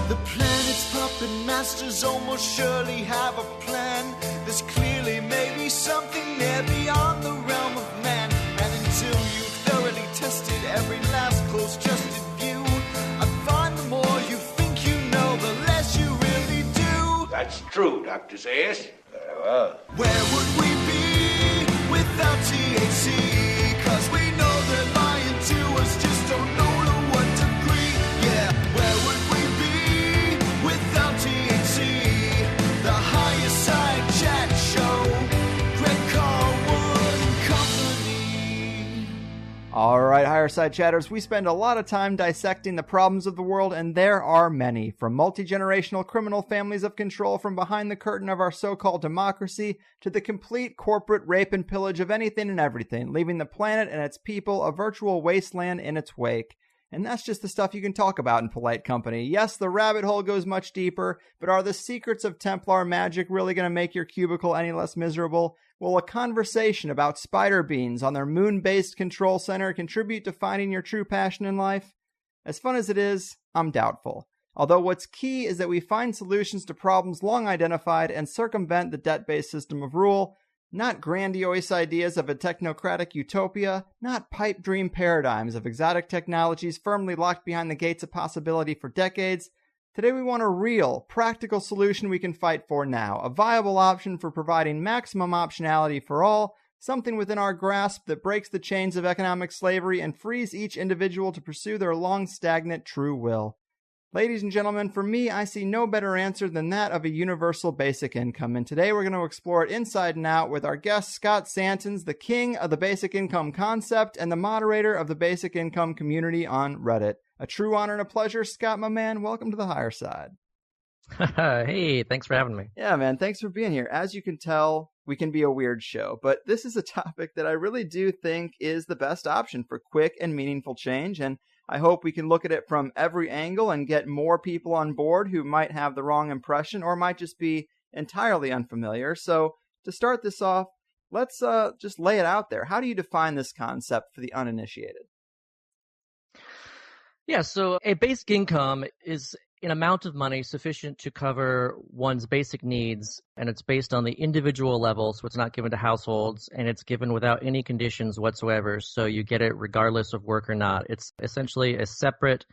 The planet's puppet masters almost surely have a plan. There's clearly maybe something there beyond the realm of man. And until you've thoroughly tested every last close-trusted view, I find the more you think you know, the less you really do. That's true, Dr. Zayas. Very well. Where would we be without THC? 'Cause we know they're lying to us, just don't know to what degree. Yeah, where would we be without THC? The Higherside Chat Show, Greg Carlwood and Company. All right, Higherside Chatters, we spend a lot of time dissecting the problems of the world, and there are many. From multi-generational criminal families of control from behind the curtain of our so-called democracy to the complete corporate rape and pillage of anything and everything, leaving the planet and its people a virtual wasteland in its wake. And that's just the stuff you can talk about in polite company. Yes, the rabbit hole goes much deeper, but are the secrets of Templar magic really going to make your cubicle any less miserable? Will a conversation about spider beans on their moon-based control center contribute to finding your true passion in life? As fun as it is, I'm doubtful. Although what's key is that we find solutions to problems long identified and circumvent the debt-based system of rule, not grandiose ideas of a technocratic utopia, not pipe dream paradigms of exotic technologies firmly locked behind the gates of possibility for decades. Today we want a real, practical solution we can fight for now, a viable option for providing maximum optionality for all, something within our grasp that breaks the chains of economic slavery and frees each individual to pursue their long-stagnant true will. Ladies and gentlemen, for me, I see no better answer than that of a universal basic income, and today we're going to explore it inside and out with our guest, Scott Santens, the king of the basic income concept and the moderator of the basic income community on Reddit. A true honor and a pleasure, Scott, my man. Welcome to the Higherside. Hey, thanks for having me. Yeah, man, thanks for being here. As you can tell, we can be a weird show, but this is a topic that I really do think is the best option for quick and meaningful change, and I hope we can look at it from every angle and get more people on board who might have the wrong impression or might just be entirely unfamiliar. So to start this off, let's just lay it out there. How do you define this concept for the uninitiated? Yeah, so a basic income is an amount of money sufficient to cover one's basic needs, and it's based on the individual level, so it's not given to households, and it's given without any conditions whatsoever, so you get it regardless of work or not. It's essentially a separate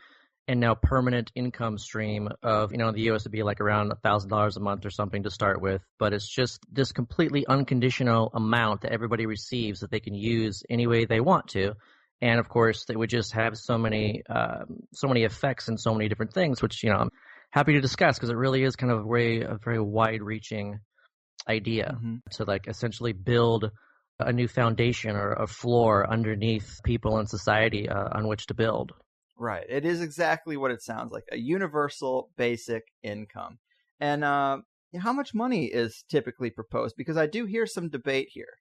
and now permanent income stream of, in the U.S. it'd be like around $1,000 a month or something to start with, but it's just this completely unconditional amount that everybody receives that they can use any way they want to. And of course, they would just have so many effects and so many different things, which I'm happy to discuss because it really is kind of a very wide-reaching idea to essentially build a new foundation or a floor underneath people in society on which to build. Right. It is exactly what it sounds like, a universal basic income. And how much money is typically proposed? Because I do hear some debate here.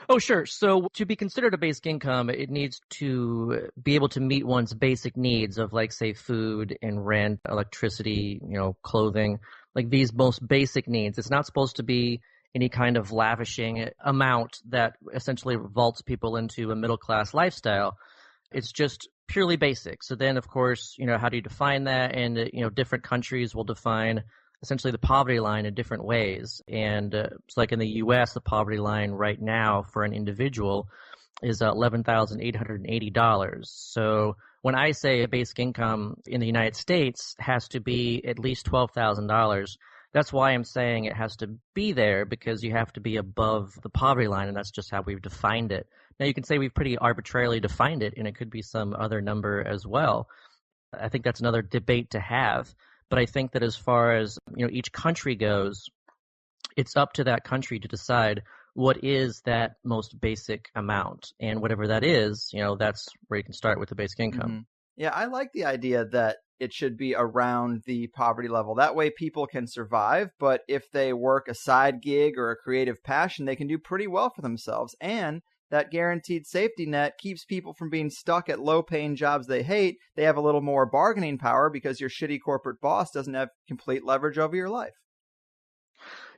Oh, sure. So to be considered a basic income, it needs to be able to meet one's basic needs of, say, food and rent, electricity, clothing, these most basic needs. It's not supposed to be any kind of lavishing amount that essentially vaults people into a middle-class lifestyle. It's just purely basic. So then, of course, how do you define that? And, different countries will define essentially the poverty line in different ways. And it's like in the U.S., the poverty line right now for an individual is $11,880. So when I say a basic income in the United States has to be at least $12,000, that's why I'm saying it has to be there, because you have to be above the poverty line, and that's just how we've defined it. Now, you can say we've pretty arbitrarily defined it, and it could be some other number as well. I think that's another debate to have. But I think that as far as each country goes, it's up to that country to decide what is that most basic amount, and whatever that is, that's where you can start with the basic income. Mm-hmm. Yeah, I like the idea that it should be around the poverty level. That way people can survive, but if they work a side gig or a creative passion, they can do pretty well for themselves. And that guaranteed safety net keeps people from being stuck at low-paying jobs they hate. They have a little more bargaining power because your shitty corporate boss doesn't have complete leverage over your life.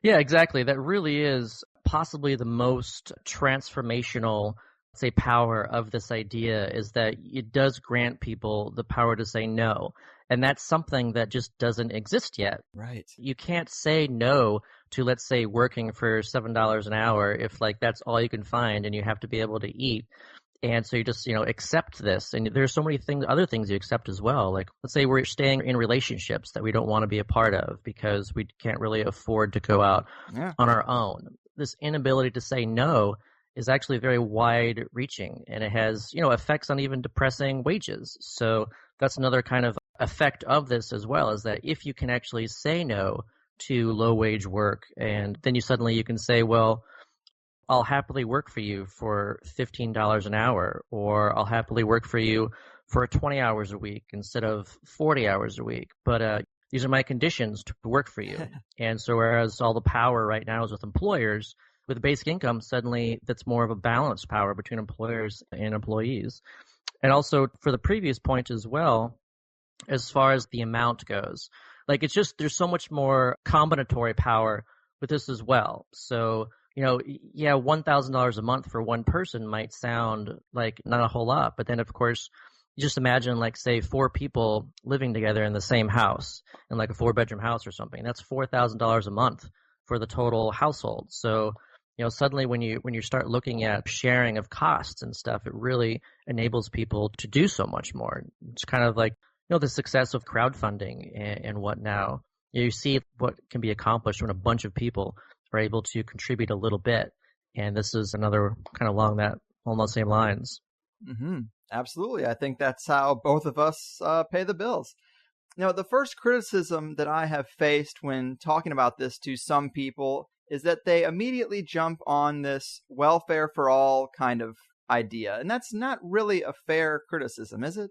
Yeah, exactly. That really is possibly the most transformational, say, power of this idea, is that it does grant people the power to say no. And that's something that just doesn't exist yet. Right. You can't say no to, let's say, working for $7 an hour if like that's all you can find and you have to be able to eat. And so you just, accept this. And there's so many things, other things you accept as well. Like, let's say we're staying in relationships that we don't want to be a part of because we can't really afford to go out on our own. This inability to say no is actually very wide reaching, and it has, effects on even depressing wages. So that's another kind of effect of this as well, is that if you can actually say no to low wage work, and then you can say, well, I'll happily work for you for $15 an hour, or I'll happily work for you for 20 hours a week instead of 40 hours a week. But these are my conditions to work for you. And so whereas all the power right now is with employers, with basic income, suddenly that's more of a balanced power between employers and employees. And also for the previous point as well, as far as the amount goes, like it's just there's so much more combinatory power with this as well. So $1,000 a month for one person might sound like not a whole lot, but then of course you just imagine like say 4 people living together in the same house, in like a 4-bedroom house or something. That's $4,000 a month for the total household. So suddenly when you start looking at sharing of costs and stuff, it really enables people to do so much more. It's kind of like the success of crowdfunding and what now. You see what can be accomplished when a bunch of people are able to contribute a little bit. And this is another kind of along those same lines. Mm-hmm. Absolutely. I think that's how both of us pay the bills. Now, the first criticism that I have faced when talking about this to some people is that they immediately jump on this welfare for all kind of idea. And that's not really a fair criticism, is it?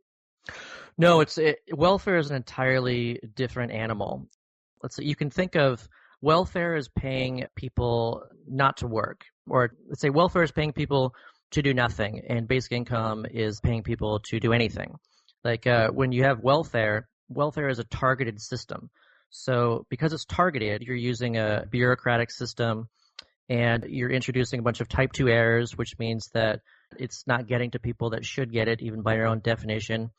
No, welfare is an entirely different animal. Let's say you can think of welfare as paying people not to work, or let's say welfare is paying people to do nothing, and basic income is paying people to do anything. Like when you have welfare is a targeted system. So because it's targeted, you're using a bureaucratic system and you're introducing a bunch of type 2 errors, which means that it's not getting to people that should get it, even by your own definition.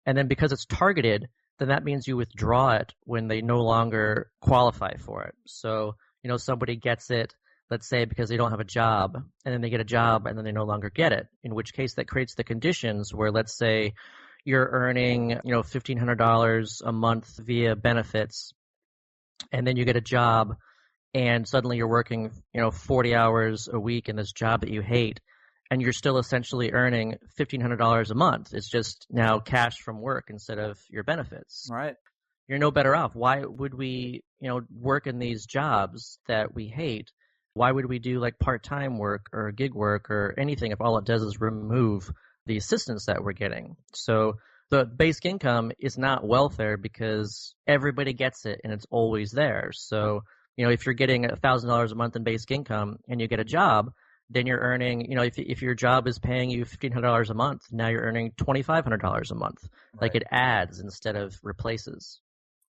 And then because it's targeted, then that means you withdraw it when they no longer qualify for it. So, somebody gets it, let's say, because they don't have a job, and then they get a job and then they no longer get it, in which case that creates the conditions where, let's say, you're earning, $1,500 a month via benefits, and then you get a job and suddenly you're working, 40 hours a week in this job that you hate, and you're still essentially earning $1,500 a month. It's just now cash from work instead of your benefits. Right. You're no better off. Why would we, work in these jobs that we hate? Why would we do like part-time work or gig work or anything if all it does is remove the assistance that we're getting? So the basic income is not welfare because everybody gets it and it's always there. So, if you're getting $1,000 a month in basic income and you get a job, then you're earning, if your job is paying you $1,500 a month, now you're earning $2,500 a month. Right. Like it adds instead of replaces.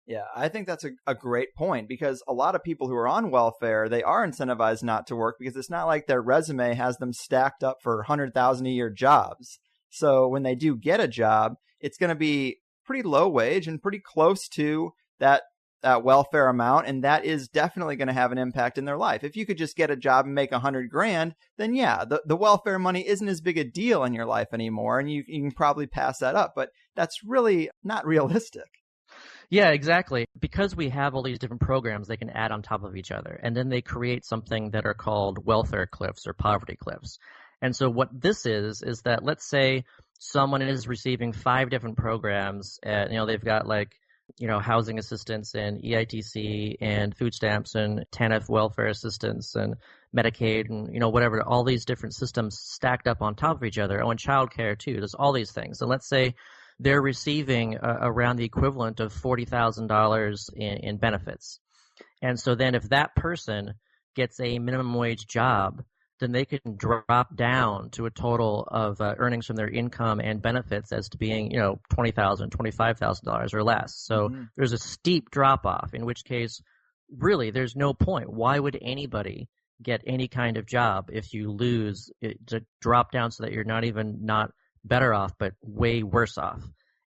Yeah, I think that's a great point, because a lot of people who are on welfare, they are incentivized not to work because it's not like their resume has them stacked up for 100,000 a year jobs. So when they do get a job, it's going to be pretty low wage and pretty close to that welfare amount, and that is definitely going to have an impact in their life. If you could just get a job and make $100,000, then yeah, the welfare money isn't as big a deal in your life anymore, and you can probably pass that up. But that's really not realistic. Yeah, exactly. Because we have all these different programs, they can add on top of each other, and then they create something that are called welfare cliffs or poverty cliffs. And so what this is that let's say someone is receiving 5 different programs, they've got like, housing assistance and EITC and food stamps and TANF welfare assistance and Medicaid and, whatever, all these different systems stacked up on top of each other. Oh, and childcare too. There's all these things. And let's say they're receiving around the equivalent of $40,000 in benefits. And so then if that person gets a minimum wage job, then they can drop down to a total of earnings from their income and benefits as to being, $20,000, $25,000 or less. So there's a steep drop off, in which case, really, there's no point. Why would anybody get any kind of job if you lose it, to drop down so that you're not better off, but way worse off?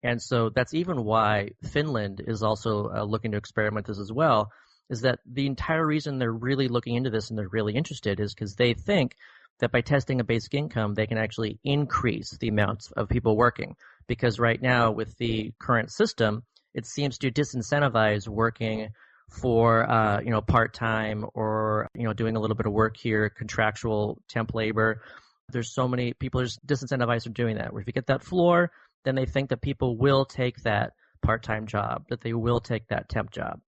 And so that's even why Finland is also looking to experiment this as well, is that the entire reason they're really looking into this and they're really interested is because they think that by testing a basic income, they can actually increase the amounts of people working. Because right now, with the current system, it seems to disincentivize working for part-time or doing a little bit of work here, contractual temp labor. There's so many people are just disincentivized from doing that. Where if you get that floor, then they think that people will take that part-time job, that they will take that temp job.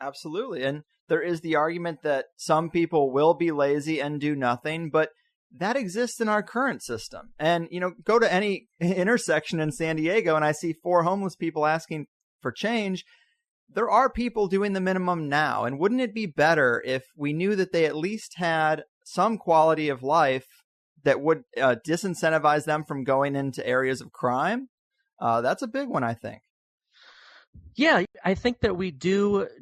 Absolutely. And there is the argument that some people will be lazy and do nothing, but that exists in our current system. And, go to any intersection in San Diego and I see 4 homeless people asking for change. There are people doing the minimum now. And wouldn't it be better if we knew that they at least had some quality of life that would disincentivize them from going into areas of crime? That's a big one, I think. Yeah, I think that we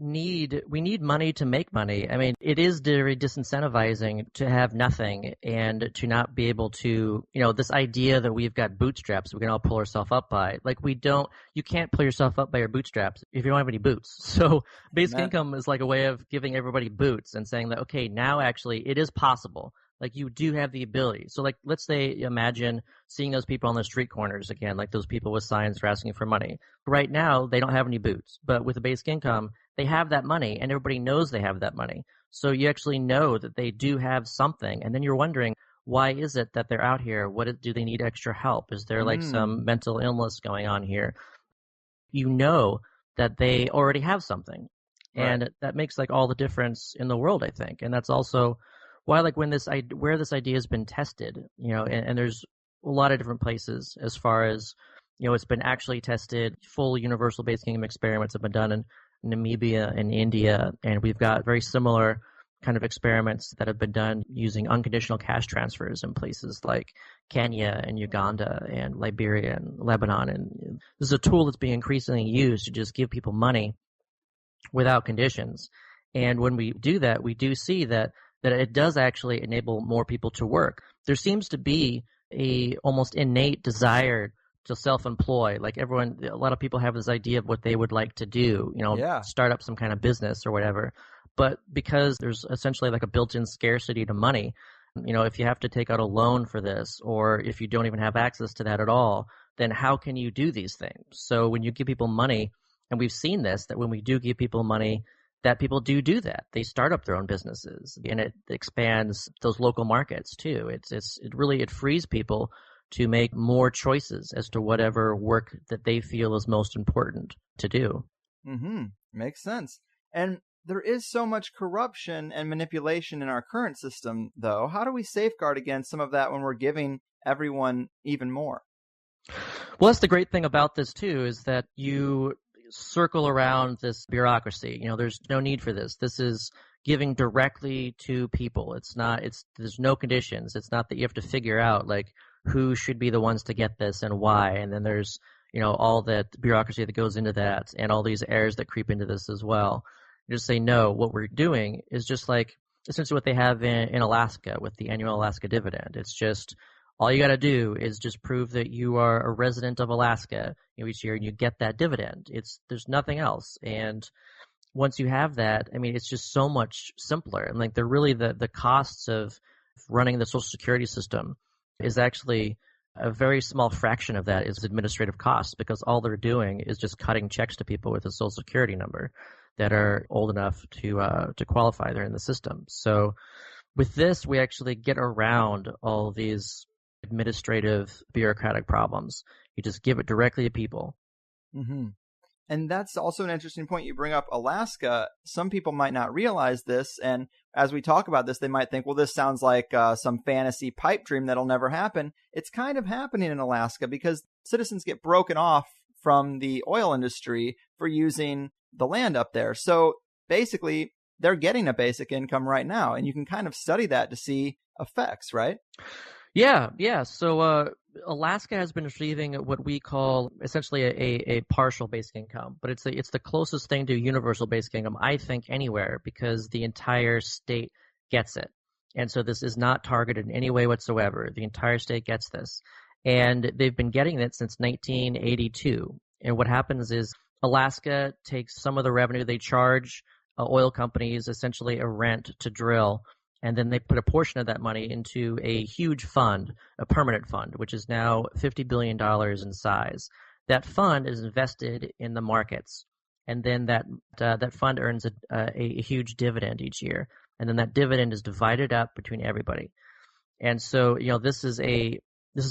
need money to make money. I mean, it is very disincentivizing to have nothing and to not be able to, this idea that we've got bootstraps we can all pull ourselves up by. Like you can't pull yourself up by your bootstraps if you don't have any boots. So basic income is like a way of giving everybody boots and saying that, okay, now actually it is possible. Like you do have the ability. So like, let's say, imagine seeing those people on the street corners again, like those people with signs for asking for money. Right now, they don't have any boots, but with a basic income, they have that money and everybody knows they have that money. So you actually know that they do have something. And then you're wondering, why is it that they're out here? Do they need extra help? Is there like some mental illness going on here? You know that they already have something. Right. And that makes like all the difference in the world, I think. And that's also why, like, where this idea has been tested, and there's a lot of different places as far as, it's been actually tested. Full universal basic income experiments have been done in Namibia and India, and we've got very similar kind of experiments that have been done using unconditional cash transfers in places like Kenya and Uganda and Liberia and Lebanon. And this is a tool that's being increasingly used to just give people money without conditions. And when we do that, we do see that it does actually enable more people to work. There seems to be a almost innate desire to self-employ. Like a lot of people have this idea of what they would like to do, start up some kind of business or whatever. But because there's essentially like a built-in scarcity to money, if you have to take out a loan for this, or if you don't even have access to that at all, then how can you do these things? So when you give people money, and we've seen this, that when we do give people money, that people do that. They start up their own businesses, and it expands those local markets too. It frees people to make more choices as to whatever work that they feel is most important to do. Makes sense. And there is so much corruption and manipulation in our current system, though. How do we safeguard against some of that when we're giving everyone even more? Well, that's the great thing about this too, is that you circle around this bureaucracy. There's no need for this. This is giving directly to people. There's no conditions. It's not that you have to figure out like who should be the ones to get this and why. And then there's, all that bureaucracy that goes into that and all these errors that creep into this as well. You just say, no, what we're doing is just like essentially what they have in Alaska with the annual Alaska dividend. It's just all you got to do is just prove that you are a resident of Alaska each year and you get that dividend. There's nothing else. And once you have that, I mean, it's just so much simpler. And like the costs of running the Social Security system is actually a very small fraction of that is administrative costs, because all they're doing is just cutting checks to people with a Social Security number that are old enough to qualify. They're in the system. So with this, we actually get around all these administrative bureaucratic problems. You just give it directly to people. And that's also an interesting point. You bring up Alaska. Some people might not realize this, and as we talk about this, they might think, well, this sounds like some fantasy pipe dream that'll never happen. It's kind of happening in Alaska because citizens get broken off from the oil industry for using the land up there. So basically, they're getting a basic income right now, and you can kind of study that to see effects, right? Yeah. So Alaska has been receiving what we call essentially a partial basic income, but it's the closest thing to universal basic income, I think, anywhere, because the entire state gets it. And so this is not targeted in any way whatsoever. The entire state gets this. And they've been getting it since 1982. And what happens is Alaska takes some of the revenue they charge oil companies, essentially a rent to drill, and then they put a portion of that money into a huge fund, a permanent fund, which is now $50 billion in size. That fund is invested in the markets, and then that fund earns a huge dividend each year, and then that dividend is divided up between everybody. And so, this is a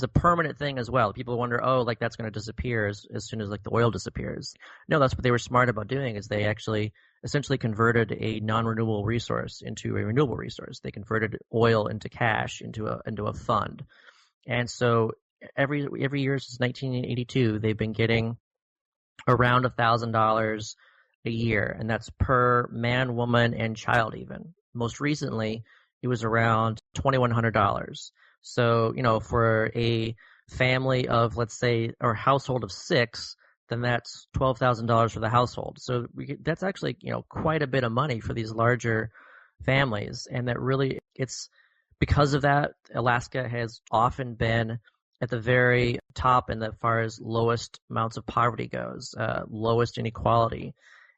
permanent thing as well. People wonder, oh, like that's going to disappear as soon as like the oil disappears. No, that's what they were smart about doing, is they actually essentially converted a non-renewable resource into a renewable resource. They converted oil into cash, into a fund. And so every year since 1982, they've been getting around $1,000 a year, and that's per man, woman, and child even. Most recently, it was around $2,100. So, for a family of, let's say, or household of 6, then that's $12,000 for the household. So that's actually, quite a bit of money for these larger families. And that really, it's because of that, Alaska has often been at the very top in as far as lowest amounts of poverty goes, lowest inequality.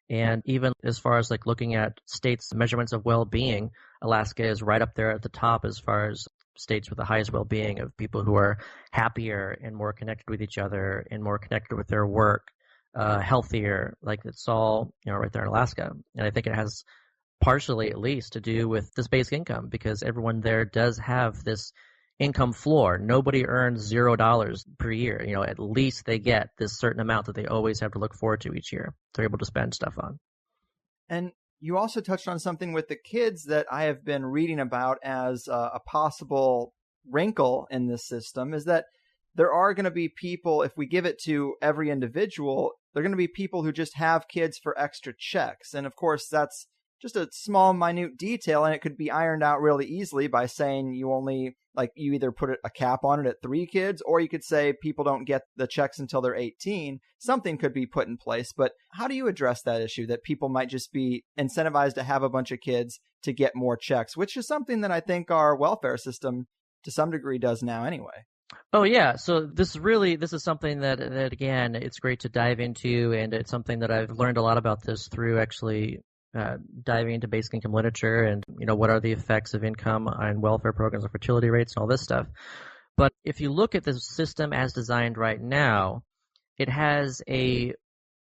And even as far as like looking at states' measurements of well-being, Alaska is right up there at the top as far as states with the highest well-being, of people who are happier and more connected with each other and more connected with their work, healthier. Like it's all, right there in Alaska. And I think it has partially, at least, to do with this basic income, because everyone there does have this income floor. Nobody earns $0 per year. At least they get this certain amount that they always have to look forward to each year. They're able to spend stuff on. And you also touched on something with the kids that I have been reading about as a possible wrinkle in this system, is that there are going to be people, if we give it to every individual, there are going to be people who just have kids for extra checks. And of course, that's just a small, minute detail, and it could be ironed out really easily by saying you either put a cap on it at 3 kids, or you could say people don't get the checks until they're 18. Something could be put in place. But how do you address that issue that people might just be incentivized to have a bunch of kids to get more checks, which is something that I think our welfare system to some degree does now anyway? Oh, yeah. So this is something that again, it's great to dive into, and it's something that I've learned a lot about this through actually diving into basic income literature and, what are the effects of income on welfare programs and fertility rates and all this stuff. But if you look at the system as designed right now, it has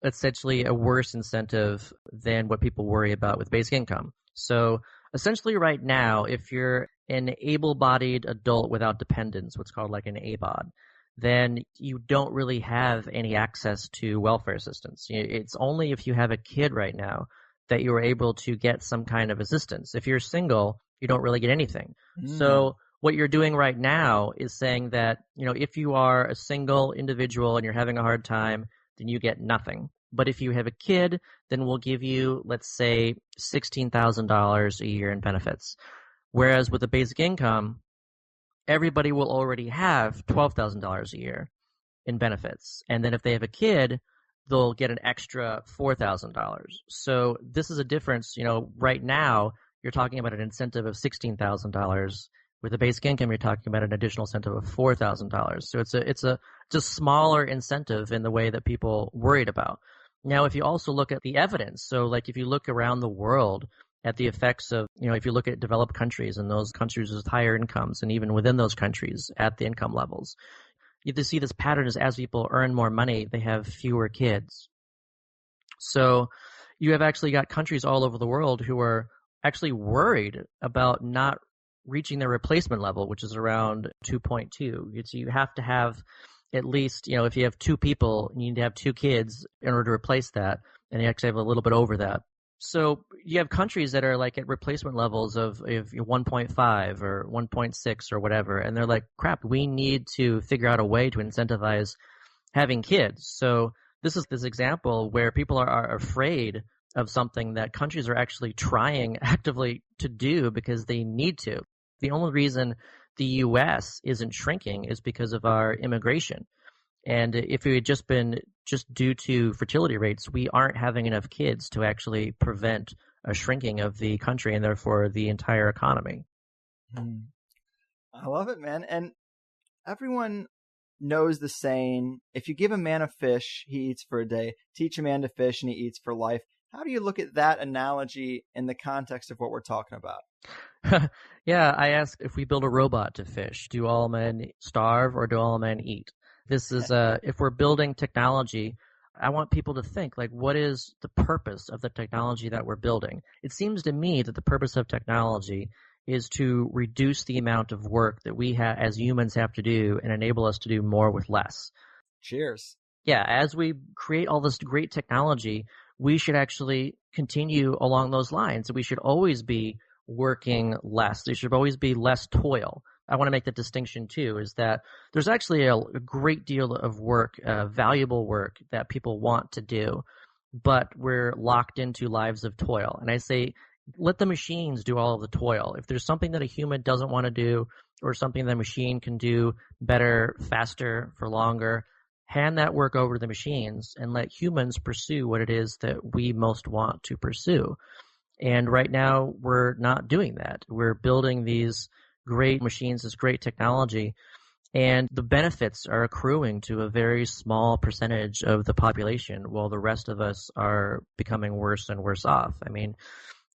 essentially a worse incentive than what people worry about with basic income. So essentially right now, if you're an able-bodied adult without dependents, what's called like an ABOD, then you don't really have any access to welfare assistance. It's only if you have a kid right now that you are able to get some kind of assistance. If you're single, you don't really get anything. So what you're doing right now is saying that, if you are a single individual and you're having a hard time, then you get nothing. But if you have a kid, then we'll give you, let's say, $16,000 a year in benefits. Whereas with the basic income, everybody will already have $12,000 a year in benefits. And then if they have a kid, they'll get an extra $4,000. So this is a difference. Right now, you're talking about an incentive of $16,000. With the basic income, you're talking about an additional incentive of $4,000. So it's a smaller incentive in the way that people worried about. Now, if you also look at the evidence, so like if you look around the world at the effects of, if you look at developed countries and those countries with higher incomes, and even within those countries at the income levels, you have to see this pattern is as people earn more money, they have fewer kids. So you have actually got countries all over the world who are actually worried about not reaching their replacement level, which is around 2.2. So you have to have at least, if you have 2 people, you need to have 2 kids in order to replace that, and you actually have a little bit over that. So you have countries that are like at replacement levels of 1.5 or 1.6 or whatever, and they're like, crap, we need to figure out a way to incentivize having kids. So this is this example where people are afraid of something that countries are actually trying actively to do because they need to. The only reason the U.S. isn't shrinking is because of our immigration. And if it had just been just due to fertility rates, we aren't having enough kids to actually prevent a shrinking of the country and therefore the entire economy. I love it, man. And everyone knows the saying, if you give a man a fish, he eats for a day. Teach a man to fish and he eats for life. How do you look at that analogy in the context of what we're talking about? Yeah, I ask, if we build a robot to fish, do all men starve or do all men eat? This is, if we're building technology, I want people to think, like, what is the purpose of the technology that we're building? It seems to me that the purpose of technology is to reduce the amount of work that we as humans have to do and enable us to do more with less. Cheers. Yeah, as we create all this great technology, we should actually continue along those lines. We should always be working less. There should always be less toil. I want to make the distinction too, is that there's actually a great deal of work, valuable work that people want to do, but we're locked into lives of toil. And I say, let the machines do all of the toil. If there's something that a human doesn't want to do, or something that a machine can do better, faster, for longer, hand that work over to the machines and let humans pursue what it is that we most want to pursue. And right now, we're not doing that. We're building these great machines, this great technology, and the benefits are accruing to a very small percentage of the population, while the rest of us are becoming worse and worse off. I mean,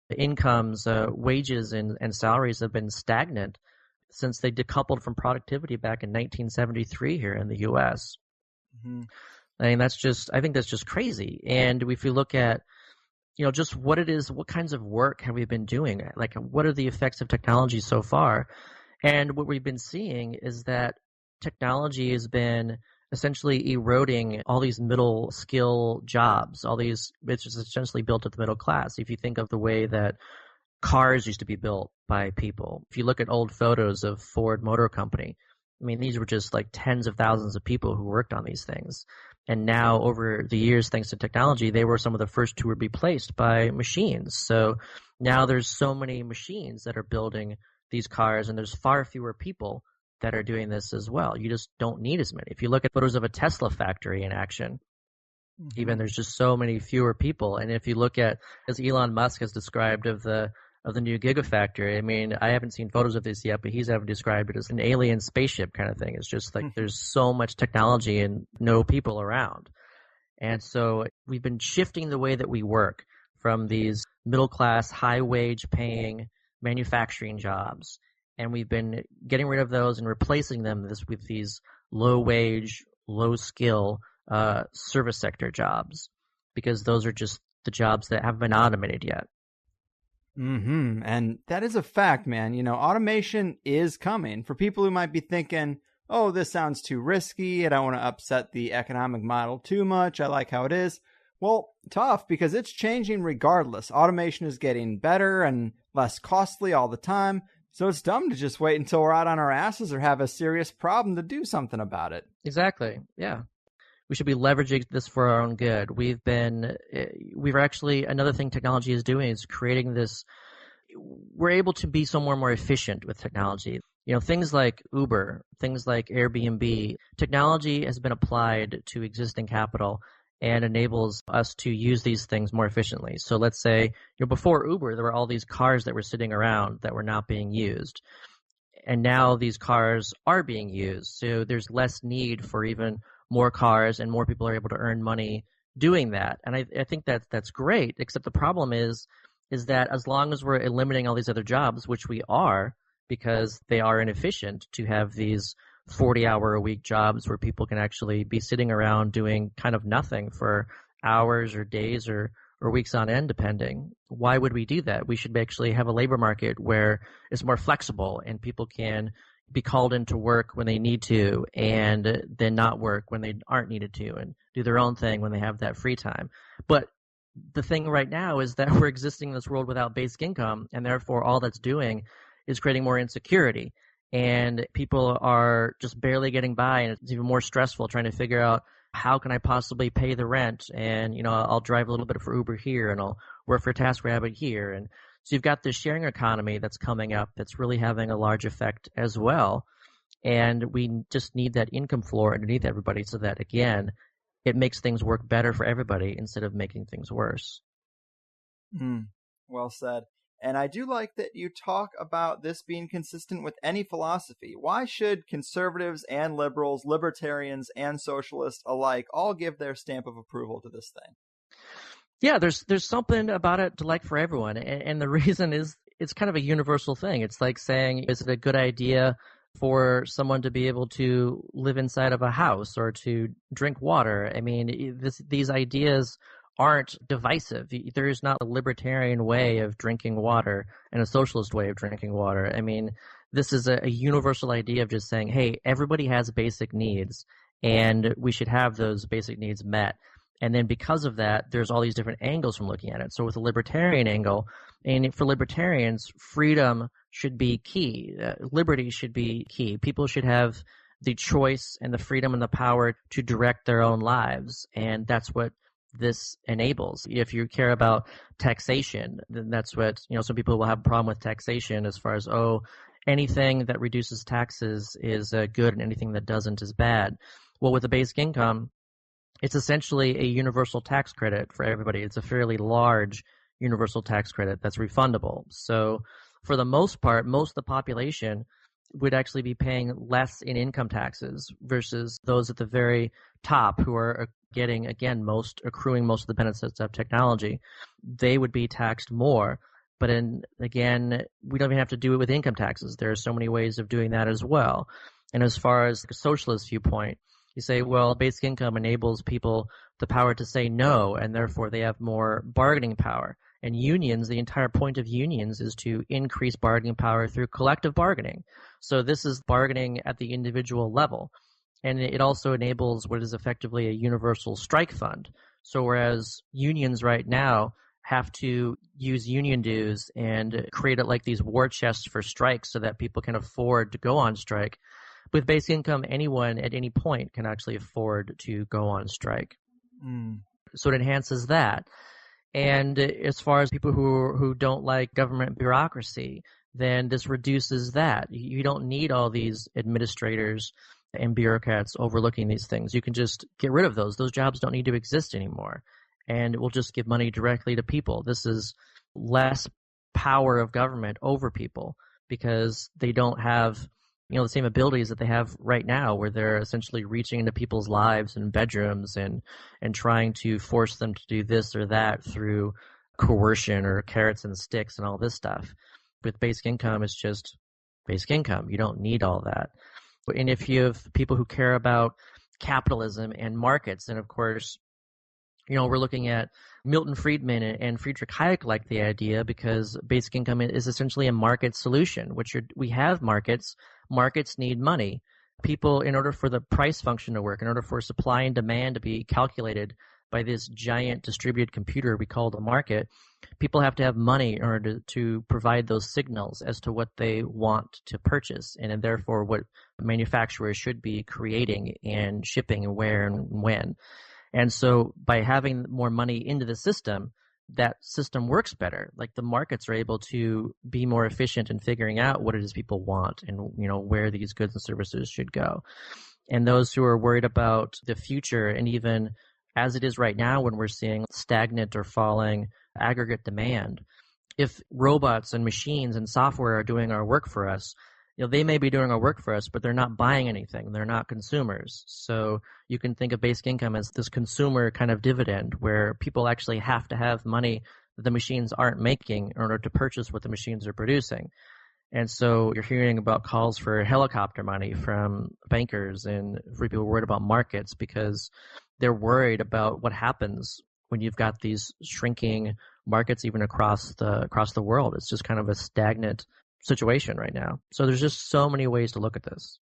the incomes, wages, and salaries have been stagnant since they decoupled from productivity back in 1973 here in the U.S. Mm-hmm. I mean, I think that's just crazy. And if you look at, just what it is, what kinds of work have we been doing? Like, what are the effects of technology so far? And what we've been seeing is that technology has been essentially eroding all these middle skill jobs, it's just essentially built at the middle class. If you think of the way that cars used to be built by people, if you look at old photos of Ford Motor Company, I mean, these were just like tens of thousands of people who worked on these things. And now, over the years, thanks to technology, they were some of the first to be replaced by machines. So now there's so many machines that are building these cars, and there's far fewer people that are doing this as well. You just don't need as many. If you look at photos of a Tesla factory in action, even there's just so many fewer people. And if you look at, as Elon Musk has described of the new Gigafactory, I mean, I haven't seen photos of this yet, but he's ever described it as an alien spaceship kind of thing. It's just like there's so much technology and no people around. And so we've been shifting the way that we work from these middle class, high wage paying manufacturing jobs. And we've been getting rid of those and replacing them with these low wage, low skill service sector jobs, because those are just the jobs that haven't been automated yet. Mm-hmm. And that is a fact, man. Automation is coming. For people who might be thinking, oh, this sounds too risky, I don't want to upset the economic model too much, I like how it is. Well, tough, because it's changing regardless. Automation is getting better and less costly all the time. So it's dumb to just wait until we're out on our asses or have a serious problem to do something about it. Exactly. Yeah. We should be leveraging this for our own good. We're actually, another thing technology is doing is creating this, we're able to be so more efficient with technology. Things like Uber, things like Airbnb, technology has been applied to existing capital and enables us to use these things more efficiently. So let's say, before Uber, there were all these cars that were sitting around that were not being used. And now these cars are being used. So there's less need for even more cars, and more people are able to earn money doing that. And I think that's great, except the problem is that as long as we're eliminating all these other jobs, which we are, because they are inefficient to have these 40-hour-a-week jobs where people can actually be sitting around doing kind of nothing for hours or days or weeks on end, depending. Why would we do that? We should actually have a labor market where it's more flexible and people can be called into work when they need to and then not work when they aren't needed to, and do their own thing when they have that free time. But the thing right now is that we're existing in this world without basic income, and therefore all that's doing is creating more insecurity. And people are just barely getting by, and it's even more stressful trying to figure out, how can I possibly pay the rent? And, I'll drive a little bit for Uber here, and I'll work for TaskRabbit here. And so you've got this sharing economy that's coming up that's really having a large effect as well. And we just need that income floor underneath everybody so that, again, it makes things work better for everybody instead of making things worse. Well said. And I do like that you talk about this being consistent with any philosophy. Why should conservatives and liberals, libertarians and socialists alike all give their stamp of approval to this thing? Yeah, there's something about it to like for everyone. And the reason is it's kind of a universal thing. It's like saying, is it a good idea for someone to be able to live inside of a house or to drink water? I mean, these ideas aren't divisive. There is not a libertarian way of drinking water and a socialist way of drinking water. I mean, this is a universal idea of just saying, hey, everybody has basic needs, and we should have those basic needs met. And then because of that, there's all these different angles from looking at it. So with a libertarian angle, and for libertarians, freedom should be key. Liberty should be key. People should have the choice and the freedom and the power to direct their own lives. And that's what this enables. If you care about taxation, then that's what, some people will have a problem with taxation as far as, anything that reduces taxes is good and anything that doesn't is bad. Well, with the basic income, it's essentially a universal tax credit for everybody. It's a fairly large universal tax credit that's refundable. So for the most part, most of the population would actually be paying less in income taxes versus those at the very top who are getting, again, accruing most of the benefits of technology. They would be taxed more. But again, we don't even have to do it with income taxes. There are so many ways of doing that as well. And as far as a socialist viewpoint, you say, well, basic income enables people the power to say no, and therefore they have more bargaining power. And unions, the entire point of unions is to increase bargaining power through collective bargaining. So this is bargaining at the individual level. And it also enables what is effectively a universal strike fund. So whereas unions right now have to use union dues and create it like these war chests for strikes so that people can afford to go on strike, with basic income, anyone at any point can actually afford to go on strike. So it enhances that. And as far as people who don't like government bureaucracy, then this reduces that. You don't need all these administrators and bureaucrats overlooking these things. You can just get rid of those. Those jobs don't need to exist anymore. And it will just give money directly to people. This is less power of government over people because they don't have the same abilities that they have right now, where they're essentially reaching into people's lives and bedrooms and trying to force them to do this or that through coercion or carrots and sticks and all this stuff. With basic income, it's just basic income. You don't need all that. And if you have people who care about capitalism and markets, and of course, we're looking at Milton Friedman and Friedrich Hayek like the idea, because basic income is essentially a market solution, we have markets. Markets need money. People, in order for the price function to work, in order for supply and demand to be calculated by this giant distributed computer we call the market, people have to have money in order to provide those signals as to what they want to purchase, and therefore what manufacturers should be creating and shipping and where and when. And so by having more money into the system, that system works better. Like the markets are able to be more efficient in figuring out what it is people want and where these goods and services should go. And those who are worried about the future, and even as it is right now when we're seeing stagnant or falling aggregate demand, if robots and machines and software are doing our work for us, they may be doing our work for us, but they're not buying anything. They're not consumers. So you can think of basic income as this consumer kind of dividend where people actually have to have money that the machines aren't making in order to purchase what the machines are producing. And so you're hearing about calls for helicopter money from bankers and for people worried about markets because they're worried about what happens when you've got these shrinking markets even across the world. It's just kind of a stagnant situation right now. So there's just so many ways to look at this.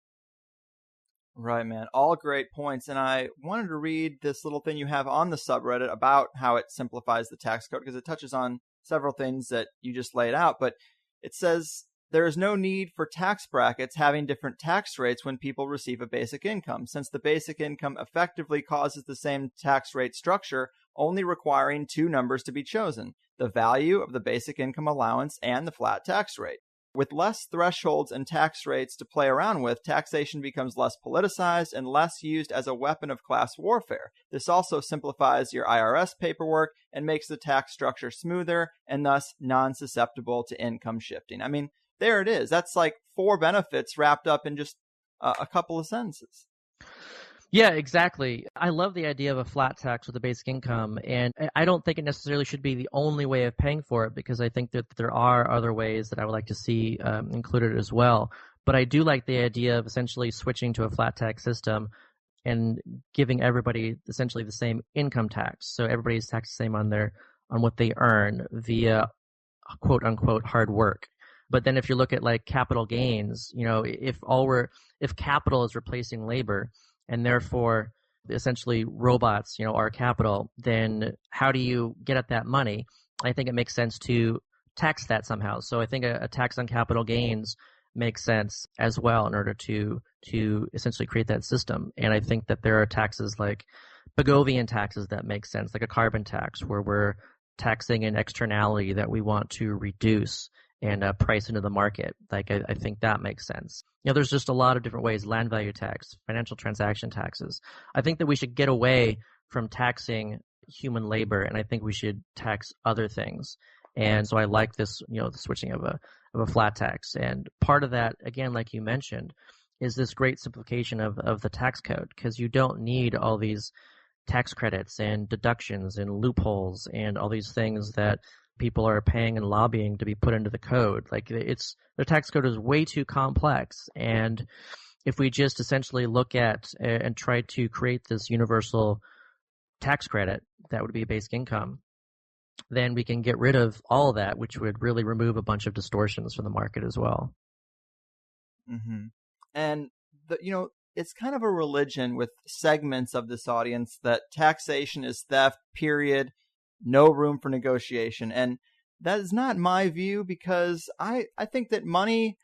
Right, man. All great points. And I wanted to read this little thing you have on the subreddit about how it simplifies the tax code, because it touches on several things that you just laid out. But it says there is no need for tax brackets having different tax rates when people receive a basic income, since the basic income effectively causes the same tax rate structure, only requiring two numbers to be chosen: the value of the basic income allowance and the flat tax rate. With less thresholds and tax rates to play around with, taxation becomes less politicized and less used as a weapon of class warfare. This also simplifies your IRS paperwork and makes the tax structure smoother and thus non-susceptible to income shifting. I mean, there it is. That's like 4 benefits wrapped up in just a couple of sentences. Yeah, exactly. I love the idea of a flat tax with a basic income, and I don't think it necessarily should be the only way of paying for it, because I think that there are other ways that I would like to see included as well. But I do like the idea of essentially switching to a flat tax system and giving everybody essentially the same income tax. So everybody's taxed the same on what they earn via quote unquote hard work. But then if you look at like capital gains, if capital is replacing labor, and therefore essentially robots, are capital, then how do you get at that money? I think it makes sense to tax that somehow. So I think a tax on capital gains makes sense as well in order to essentially create that system. And I think that there are taxes like Bogovian taxes that make sense, like a carbon tax, where we're taxing an externality that we want to reduce and price into the market. Like I think that makes sense. There's just a lot of different ways: land value tax, financial transaction taxes. I think that we should get away from taxing human labor, and I think we should tax other things. And so I like this, the switching of a flat tax. And part of that, again, like you mentioned, is this great simplification of the tax code, because you don't need all these tax credits and deductions and loopholes and all these things that people are paying and lobbying to be put into the code. Like the tax code is way too complex. And if we just essentially look at and try to create this universal tax credit that would be basic income, then we can get rid of all of that, which would really remove a bunch of distortions from the market as well. Mm-hmm. And it's kind of a religion with segments of this audience that taxation is theft, period. No room for negotiation. And that is not my view, because I think that money,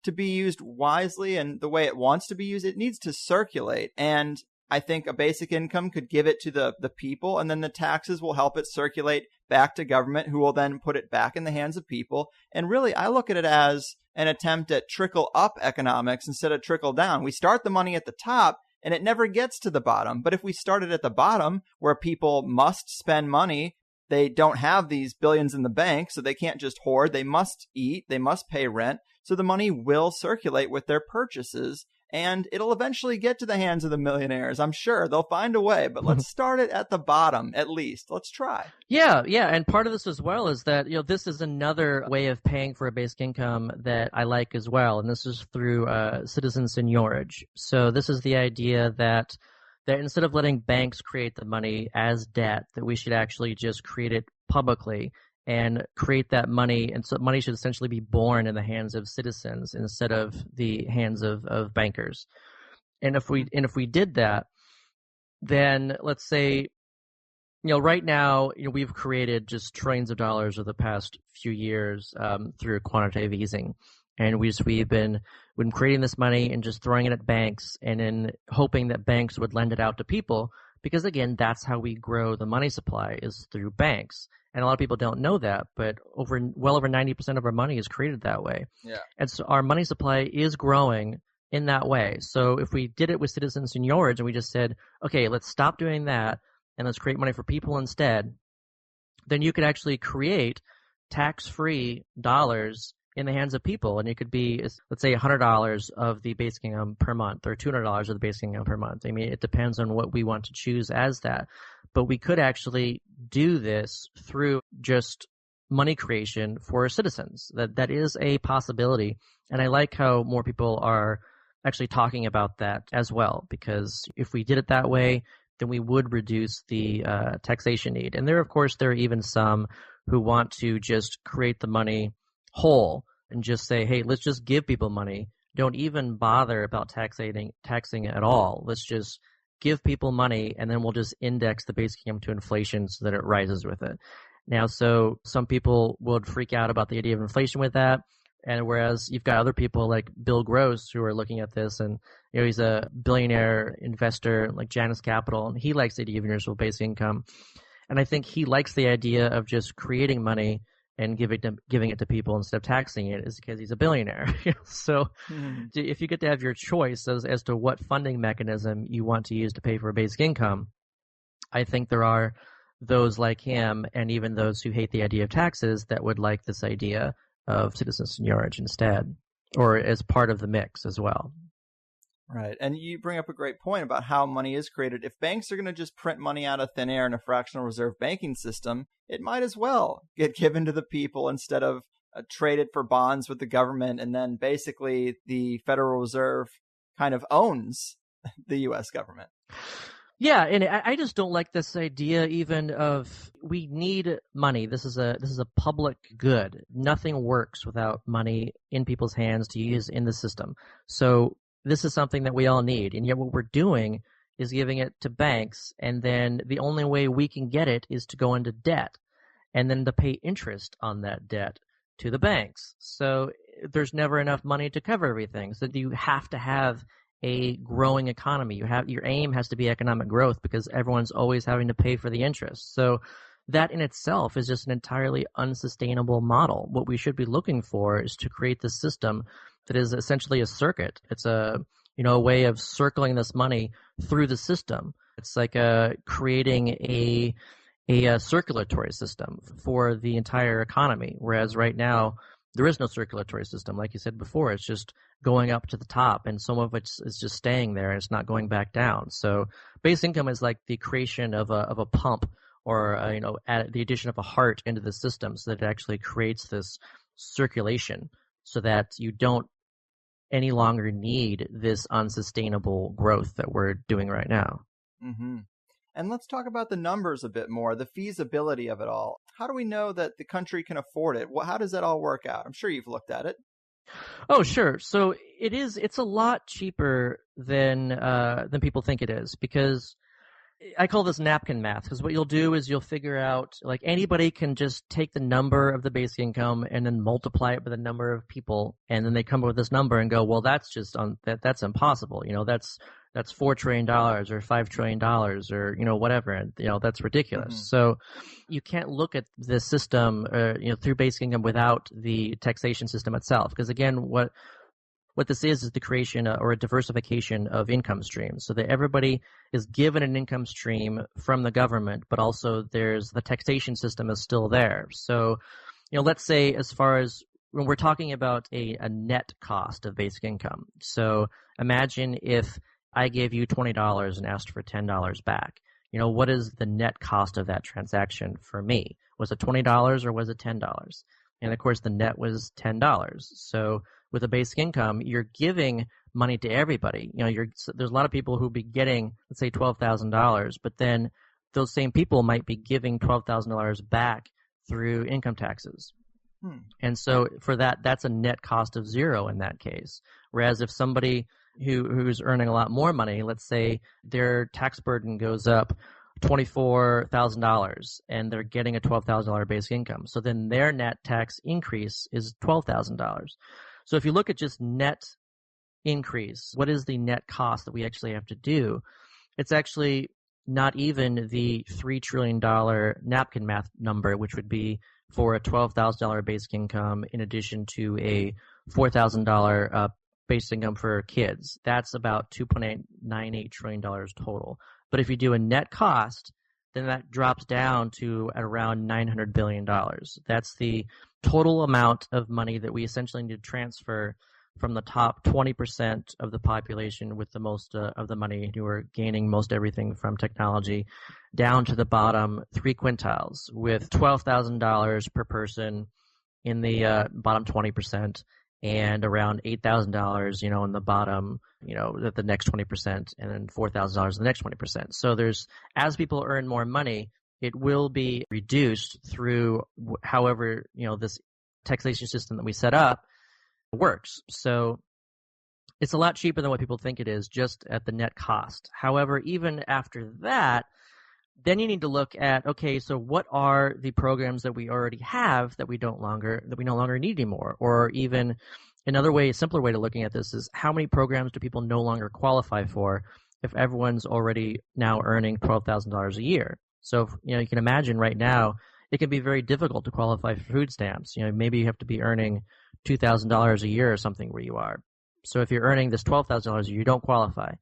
to be used wisely and the way it wants to be used, it needs to circulate. And I think a basic income could give it to the people, and then the taxes will help it circulate back to government, who will then put it back in the hands of people. And really, I look at it as an attempt at trickle up economics instead of trickle down. We start the money at the top, and it never gets to the bottom. But if we started at the bottom, where people must spend money, they don't have these billions in the bank, so they can't just hoard. They must eat. They must pay rent. So the money will circulate with their purchases, and it'll eventually get to the hands of the millionaires. I'm sure they'll find a way, but let's start it at the bottom, at least. Let's try. Yeah. And part of this as well is that, this is another way of paying for a basic income that I like as well, and this is through citizen seigniorage. So this is the idea that instead of letting banks create the money as debt, that we should actually just create it publicly and create that money. And so money should essentially be born in the hands of citizens instead of the hands of bankers. And if we did that, then let's say, right now, we've created just trillions of dollars over the past few years through quantitative easing. And we've been creating this money and just throwing it at banks, and then hoping that banks would lend it out to people, because again, that's how we grow the money supply, is through banks. And a lot of people don't know that, but well over 90% of our money is created that way. Yeah. And so our money supply is growing in that way. So if we did it with citizen seigniorage and we just said, okay, let's stop doing that and let's create money for people instead, then you could actually create tax-free dollars in the hands of people. And it could be, let's say, $100 of the basic income per month, or $200 of the basic income per month. I mean, it depends on what we want to choose as that. But we could actually do this through just money creation for citizens. That is a possibility. And I like how more people are actually talking about that as well, because if we did it that way, then we would reduce the taxation need. And there are even some who want to just create the money whole and just say, hey, let's just give people money. Don't even bother about taxing at all. Let's just give people money, and then we'll just index the basic income to inflation so that it rises with it. Now, so some people would freak out about the idea of inflation with that, and whereas you've got other people like Bill Gross who are looking at this, and he's a billionaire investor like Janus Capital, and he likes the idea of universal basic income. And I think he likes the idea of just creating money and giving it to people instead of taxing it is because he's a billionaire. So if you get to have your choice as to what funding mechanism you want to use to pay for a basic income, I think there are those like him and even those who hate the idea of taxes that would like this idea of citizen seigniorage instead, or as part of the mix as well. Right. And you bring up a great point about how money is created. If banks are going to just print money out of thin air in a fractional reserve banking system, it might as well get given to the people instead of traded for bonds with the government. And then basically the Federal Reserve kind of owns the U.S. government. Yeah, and I just don't like this idea even of we need money. This is a public good. Nothing works without money in people's hands to use in the system. So this is something that we all need, and yet what we're doing is giving it to banks, and then the only way we can get it is to go into debt, and then to pay interest on that debt to the banks. So there's never enough money to cover everything. So you have to have a growing economy. Your aim has to be economic growth because everyone's always having to pay for the interest. So that in itself is just an entirely unsustainable model. What we should be looking for is to create this system that is essentially a circuit. It's a way of circling this money through the system. It's like creating a circulatory system for the entire economy, whereas right now there is no circulatory system. Like you said before, it's just going up to the top, and some of it is just staying there, and it's not going back down. So base income is like the creation of a pump, or the addition of a heart into the system, so that it actually creates this circulation, so that you don't any longer need this unsustainable growth that we're doing right now. Mm-hmm. And let's talk about the numbers a bit more, the feasibility of it all. How do we know that the country can afford it? How does that all work out? I'm sure you've looked at it. Oh, sure. So it's a lot cheaper than people think it is, because I call this napkin math, because what you'll do is you'll figure out, like, anybody can just take the number of the basic income and then multiply it by the number of people, and then they come up with this number and go, well, that's just that's impossible. That's $4 trillion or $5 trillion or whatever, and that's ridiculous. Mm-hmm. So you can't look at the system through basic income without the taxation system itself, because again, what this is the creation or a diversification of income streams, so that everybody is given an income stream from the government, but also there's the taxation system is still there. So, let's say, as far as when we're talking about a net cost of basic income. So imagine if I gave you $20 and asked for $10 back. What is the net cost of that transaction for me? Was it $20 or was it $10? And of course, the net was $10. So with a basic income, you're giving money to everybody. There's a lot of people who be getting, let's say, $12,000, but then those same people might be giving $12,000 back through income taxes. And so for that's a net cost of zero in that case. Whereas if somebody who's earning a lot more money, let's say their tax burden goes up $24,000 and they're getting a $12,000 basic income, so then their net tax increase is $12,000. So if you look at just net increase, what is the net cost that we actually have to do? It's actually not even the $3 trillion napkin math number, which would be for a $12,000 basic income in addition to a $4,000 basic income for kids. That's about $2.98 trillion total. But if you do a net cost, then that drops down to at around $900 billion. That's the total amount of money that we essentially need to transfer from the top 20% of the population with the most of the money, who are gaining most everything from technology, down to the bottom 3 quintiles with $12,000 per person in the bottom 20%, and around $8,000, in the bottom, the next 20%, and then $4,000 in the next 20%. So as people earn more money, it will be reduced through however, this taxation system that we set up works. So it's a lot cheaper than what people think it is, just at the net cost. However, even after that, then you need to look at, okay, so what are the programs that we already have that we no longer need anymore? Or even another way, a simpler way to looking at this is, how many programs do people no longer qualify for if everyone's already now earning $12,000 a year? So, you can imagine right now, it can be very difficult to qualify for food stamps. Maybe you have to be earning $2,000 a year or something where you are. So if you're earning this $12,000 a year, you don't qualify.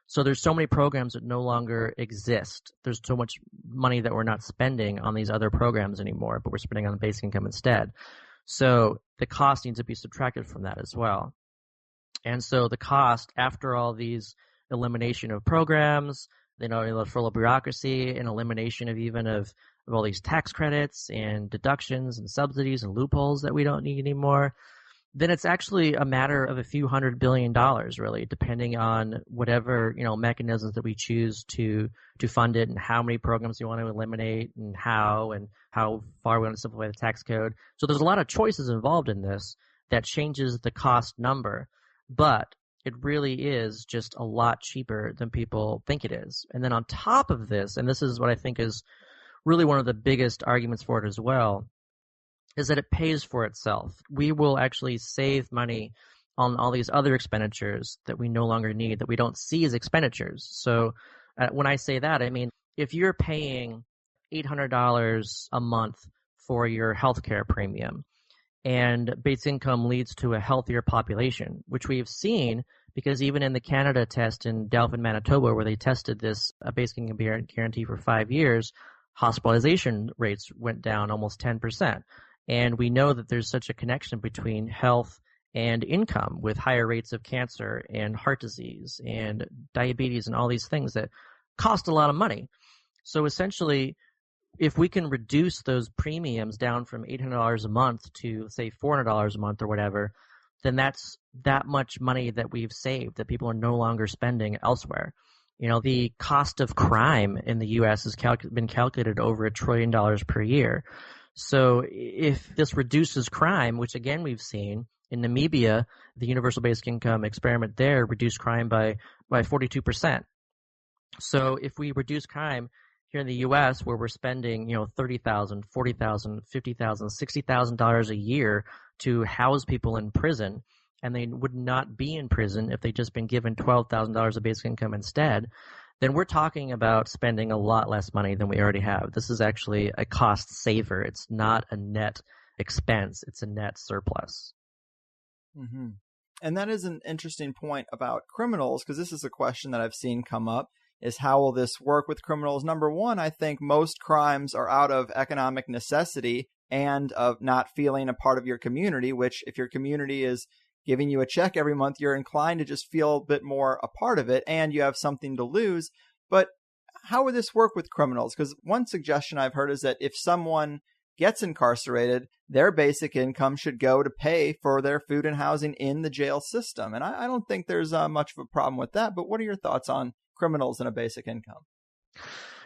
So there's so many programs that no longer exist. There's so much money that we're not spending on these other programs anymore, but we're spending on the basic income instead. So the cost needs to be subtracted from that as well. And so the cost, after all these elimination of programs, the full bureaucracy and elimination of all these tax credits and deductions and subsidies and loopholes that we don't need anymore, then it's actually a matter of a few $100 billion, really, depending on whatever, mechanisms that we choose to fund it and how many programs we want to eliminate and how far we want to simplify the tax code. So there's a lot of choices involved in this that changes the cost number, but it really is just a lot cheaper than people think it is. And then on top of this, and this is what I think is really one of the biggest arguments for it as well, is that it pays for itself. We will actually save money on all these other expenditures that we no longer need, that we don't see as expenditures. So when I say that, I mean, if you're paying $800 a month for your healthcare premium and base income leads to a healthier population, which we've seen because even in the Canada test in Delphin, Manitoba, where they tested this basic income guarantee for 5 years, hospitalization rates went down almost 10%. And we know that there's such a connection between health and income with higher rates of cancer and heart disease and diabetes and all these things that cost a lot of money. So essentially, if we can reduce those premiums down from $800 a month to, say, $400 a month or whatever, then that's that much money that we've saved that people are no longer spending elsewhere. The cost of crime in the U.S. has been calculated over $1 trillion per year. So if this reduces crime, which again we've seen in Namibia, the universal basic income experiment there reduced crime by 42%. So if we reduce crime here in the U.S., where we're spending $30,000, $40,000, $50,000, $60,000 a year to house people in prison, and they would not be in prison if they'd just been given $12,000 of basic income instead, then we're talking about spending a lot less money than we already have. This is actually a cost saver. It's not a net expense. It's a net surplus. Mm-hmm. And that is an interesting point about criminals, because this is a question that I've seen come up, is how will this work with criminals? Number one, I think most crimes are out of economic necessity and of not feeling a part of your community, which if your community is giving you a check every month, you're inclined to just feel a bit more a part of it and you have something to lose. But how would this work with criminals? Because one suggestion I've heard is that if someone gets incarcerated, their basic income should go to pay for their food and housing in the jail system. And I don't think there's much of a problem with that. But what are your thoughts on criminals and a basic income?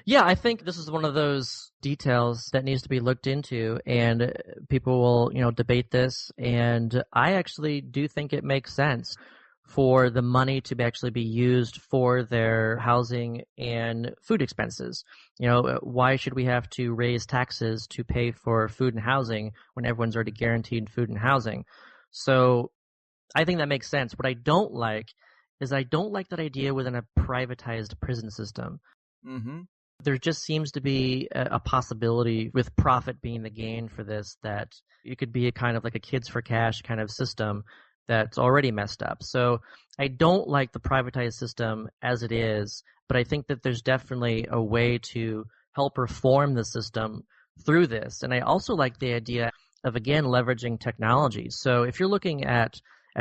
Yeah, I think this is one of those details that needs to be looked into, and people will, debate this. And I actually do think it makes sense for the money to actually be used for their housing and food expenses. Why should we have to raise taxes to pay for food and housing when everyone's already guaranteed food and housing? So I think that makes sense. What I don't like is I don't like that idea within a privatized prison system. Mm-hmm. There just seems to be a possibility with profit being the gain for this, that it could be a kind of like a kids for cash kind of system that's already messed up. So I don't like the privatized system as it is, but I think that there's definitely a way to help reform the system through this. And I also like the idea of, again, leveraging technology. So if you're looking at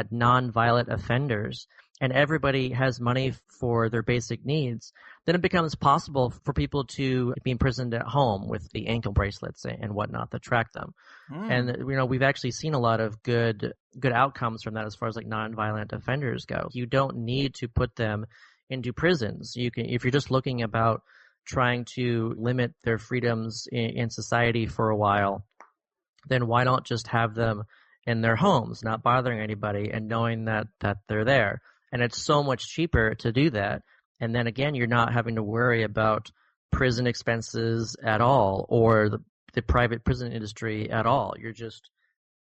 non-violent offenders and everybody has money for their basic needs, then it becomes possible for people to be imprisoned at home with the ankle bracelets and whatnot that track them. And we've actually seen a lot of good outcomes from that as far as like non-violent offenders go. You don't need to put them into prisons. You can, if you're just looking about trying to limit their freedoms in society for a while, then why not just have them in their homes, not bothering anybody and knowing that they're there? And it's so much cheaper to do that. And then again, you're not having to worry about prison expenses at all, or the private prison industry at all. You're just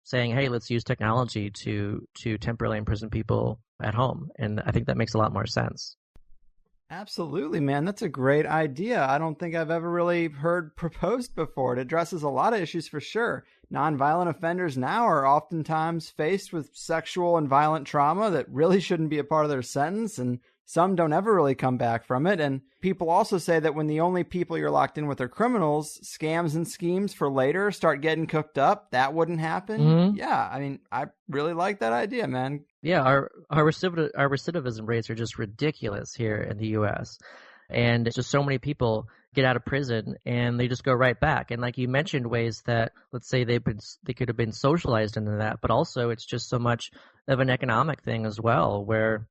saying, hey, let's use technology to temporarily imprison people at home. And I think that makes a lot more sense. Absolutely, man. That's a great idea. I don't think I've ever really heard proposed before. It addresses a lot of issues for sure. Nonviolent offenders now are oftentimes faced with sexual and violent trauma that really shouldn't be a part of their sentence, and some don't ever really come back from it. And people also say that when the only people you're locked in with are criminals, scams and schemes for later start getting cooked up. That wouldn't happen. Mm-hmm. Yeah, I mean, I really like that idea, man. Yeah, our recidivism rates are just ridiculous here in the U.S. And just so many people get out of prison and they just go right back. And like you mentioned, ways that, let's say, they could have been socialized into that, but also it's just so much of an economic thing as well, where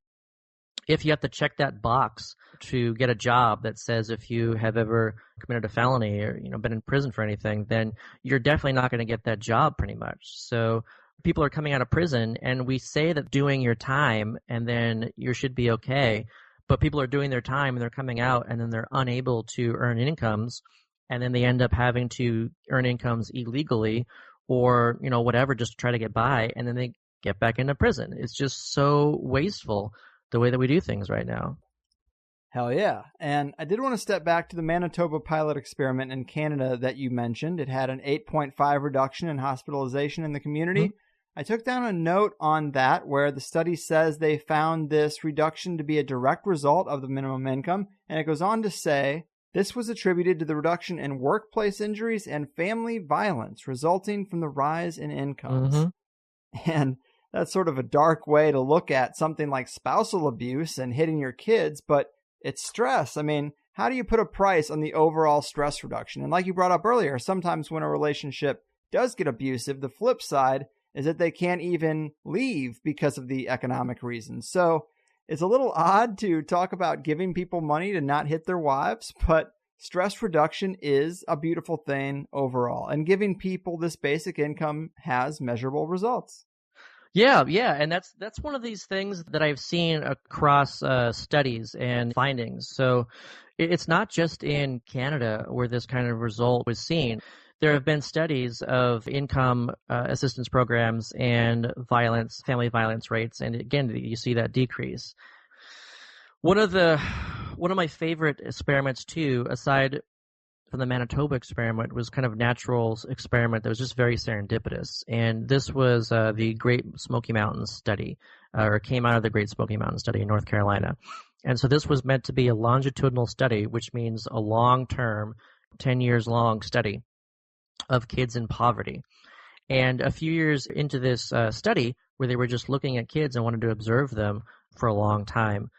if you have to check that box to get a job that says if you have ever committed a felony or been in prison for anything, then you're definitely not going to get that job pretty much. So people are coming out of prison, and we say that doing your time and then you should be okay, but people are doing their time and they're coming out and then they're unable to earn incomes, and then they end up having to earn incomes illegally or whatever, just to try to get by, and then they get back into prison. It's just so wasteful the way that we do things right now. Hell yeah. And I did want to step back to the Manitoba pilot experiment in Canada that you mentioned. It had an 8.5 reduction in hospitalization in the community. Mm-hmm. I took down a note on that where the study says they found this reduction to be a direct result of the minimum income. And it goes on to say, this was attributed to the reduction in workplace injuries and family violence resulting from the rise in incomes. Mm-hmm. And that's sort of a dark way to look at something like spousal abuse and hitting your kids, but it's stress. I mean, how do you put a price on the overall stress reduction? And like you brought up earlier, sometimes when a relationship does get abusive, the flip side is that they can't even leave because of the economic reasons. So it's a little odd to talk about giving people money to not hit their wives, but stress reduction is a beautiful thing overall. And giving people this basic income has measurable results. Yeah, and that's one of these things that I've seen across studies and findings. So it's not just in Canada where this kind of result was seen. There have been studies of income assistance programs and family violence rates, and again, you see that decrease. One of my favorite experiments too, aside from the Manitoba experiment, was kind of natural experiment that was just very serendipitous. And this was the Great Smoky Mountains study, or came out of the Great Smoky Mountains study in North Carolina. And so this was meant to be a longitudinal study, which means a long-term, 10 years long study of kids in poverty. And a few years into this study, where they were just looking at kids and wanted to observe them for a long time,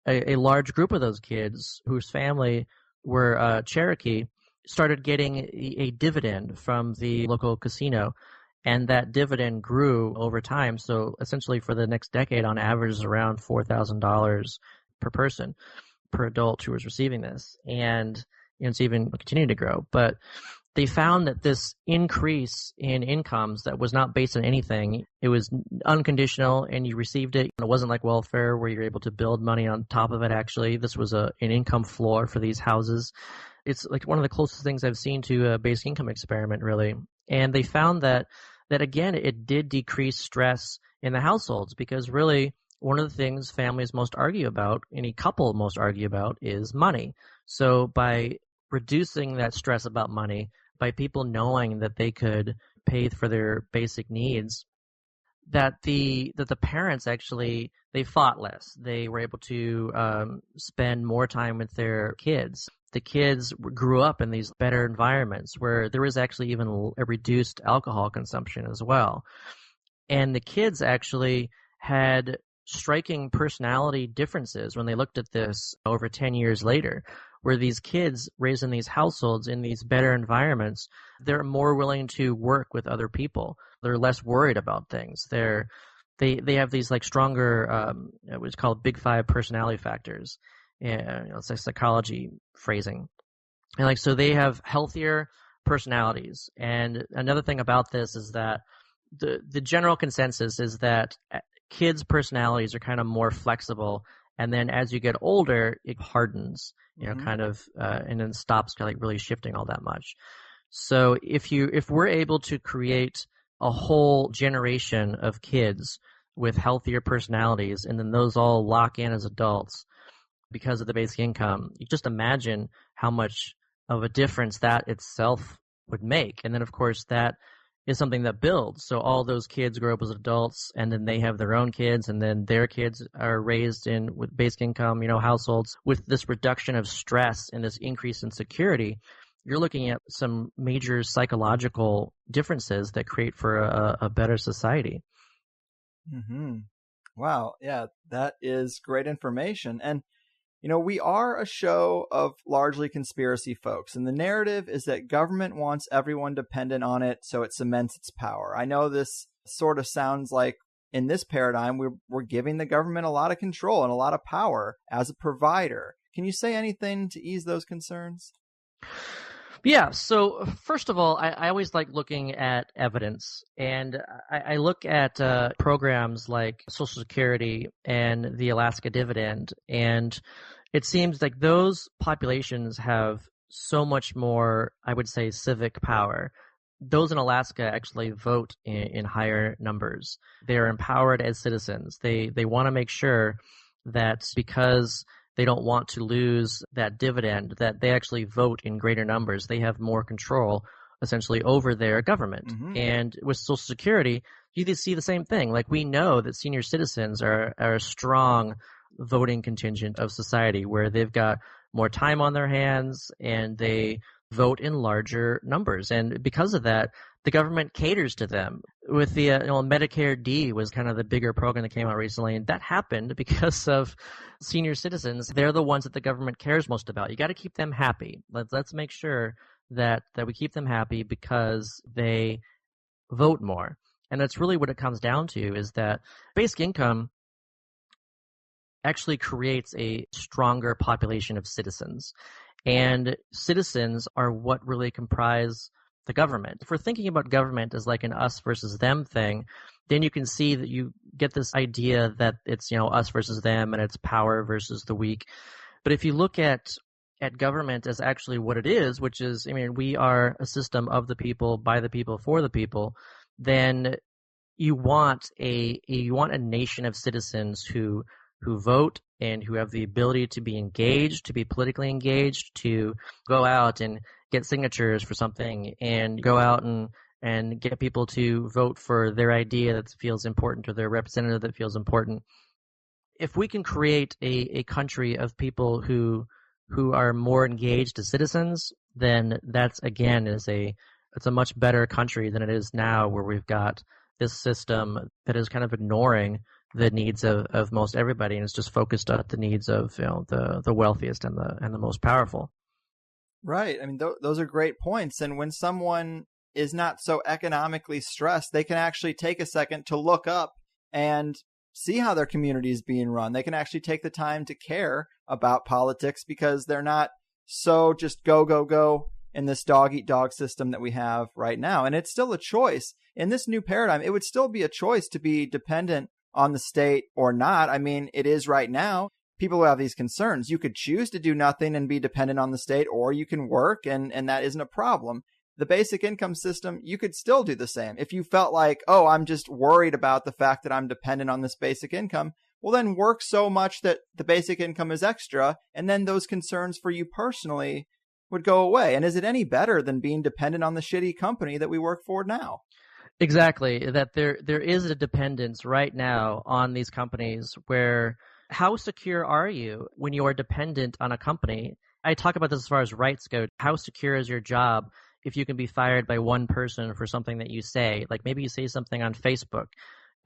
a large group of those kids whose family were Cherokee started getting a dividend from the local casino, and that dividend grew over time. So essentially for the next decade, on average, is around $4,000 per person, per adult who was receiving this. And it's even continuing to grow. But they found that this increase in incomes that was not based on anything, it was unconditional, and you received it. It wasn't like welfare where you're able to build money on top of it, actually. This was an income floor for these houses. It's like one of the closest things I've seen to a basic income experiment, really. And they found that again, it did decrease stress in the households, because really one of the things families most argue about, any couple most argue about, is money. So by reducing that stress about money, by people knowing that they could pay for their basic needs, that the parents actually, they fought less. They were able to spend more time with their kids. The kids grew up in these better environments where there was actually even a reduced alcohol consumption as well. And the kids actually had striking personality differences when they looked at this over 10 years later, where these kids raised in these households in these better environments, they're more willing to work with other people. They're less worried about things. They have these like stronger, what's called Big Five personality factors. It's like psychology phrasing. And like, so they have healthier personalities. And another thing about this is that the general consensus is that kids' personalities are kind of more flexible, and then as you get older, it hardens, kind of, and then stops kind of like really shifting all that much. So if we're able to create a whole generation of kids with healthier personalities, and then those all lock in as adults, because of the basic income. You just imagine how much of a difference that itself would make. And then, of course, that is something that builds. So all those kids grow up as adults, and then they have their own kids, and then their kids are raised in with basic income, households. With this reduction of stress and this increase in security, you're looking at some major psychological differences that create for a better society. Mm-hmm. Wow. Yeah, that is great information. And we are a show of largely conspiracy folks, and the narrative is that government wants everyone dependent on it so it cements its power. I know this sort of sounds like in this paradigm, we're giving the government a lot of control and a lot of power as a provider. Can you say anything to ease those concerns? Yeah, so first of all, I always like looking at evidence, and I look at programs like Social Security and the Alaska Dividend, and it seems like those populations have so much more, I would say, civic power. Those in Alaska actually vote in higher numbers. They are empowered as citizens. They want to make sure that because they don't want to lose that dividend, that they actually vote in greater numbers. They have more control, essentially, over their government. Mm-hmm. And with Social Security, you see the same thing. Like, we know that senior citizens are a strong voting contingent of society, where they've got more time on their hands and they vote in larger numbers. And because of that, the government caters to them. With the Medicare D was kind of the bigger program that came out recently, and that happened because of senior citizens. They're the ones that the government cares most about. You got to keep them happy. Let's make sure that we keep them happy because they vote more. And that's really what it comes down to, is that basic income actually creates a stronger population of citizens. And citizens are what really comprise the government. If we're thinking about government as like an us versus them thing, then you can see that you get this idea that it's, us versus them, and it's power versus the weak. But if you look at government as actually what it is, which is, we are a system of the people, by the people, for the people, then you want a nation of citizens who vote and who have the ability to be engaged, to be politically engaged, to go out and get signatures for something, and go out and get people to vote for their idea that feels important, or their representative that feels important. If we can create a country of people who are more engaged as citizens, then that's, again, it's a much better country than it is now, where we've got this system that is kind of ignoring the needs of most everybody, and it's just focused on the needs of the wealthiest and the most powerful. Right. Those are great points. And when someone is not so economically stressed, they can actually take a second to look up and see how their community is being run. They can actually take the time to care about politics, because they're not so just go in this dog-eat-dog system that we have right now. And it's still a choice. In this new paradigm, it would still be a choice to be dependent on the state or not. It is right now. People who have these concerns, you could choose to do nothing and be dependent on the state, or you can work, and that isn't a problem. The basic income system, you could still do the same. If you felt like, oh, I'm just worried about the fact that I'm dependent on this basic income, well, then work so much that the basic income is extra, and then those concerns for you personally would go away. And is it any better than being dependent on the shitty company that we work for now? Exactly. That there is a dependence right now on these companies, where how secure are you when you are dependent on a company? I talk about this as far as rights go. How secure is your job if you can be fired by one person for something that you say? Like, maybe you say something on Facebook,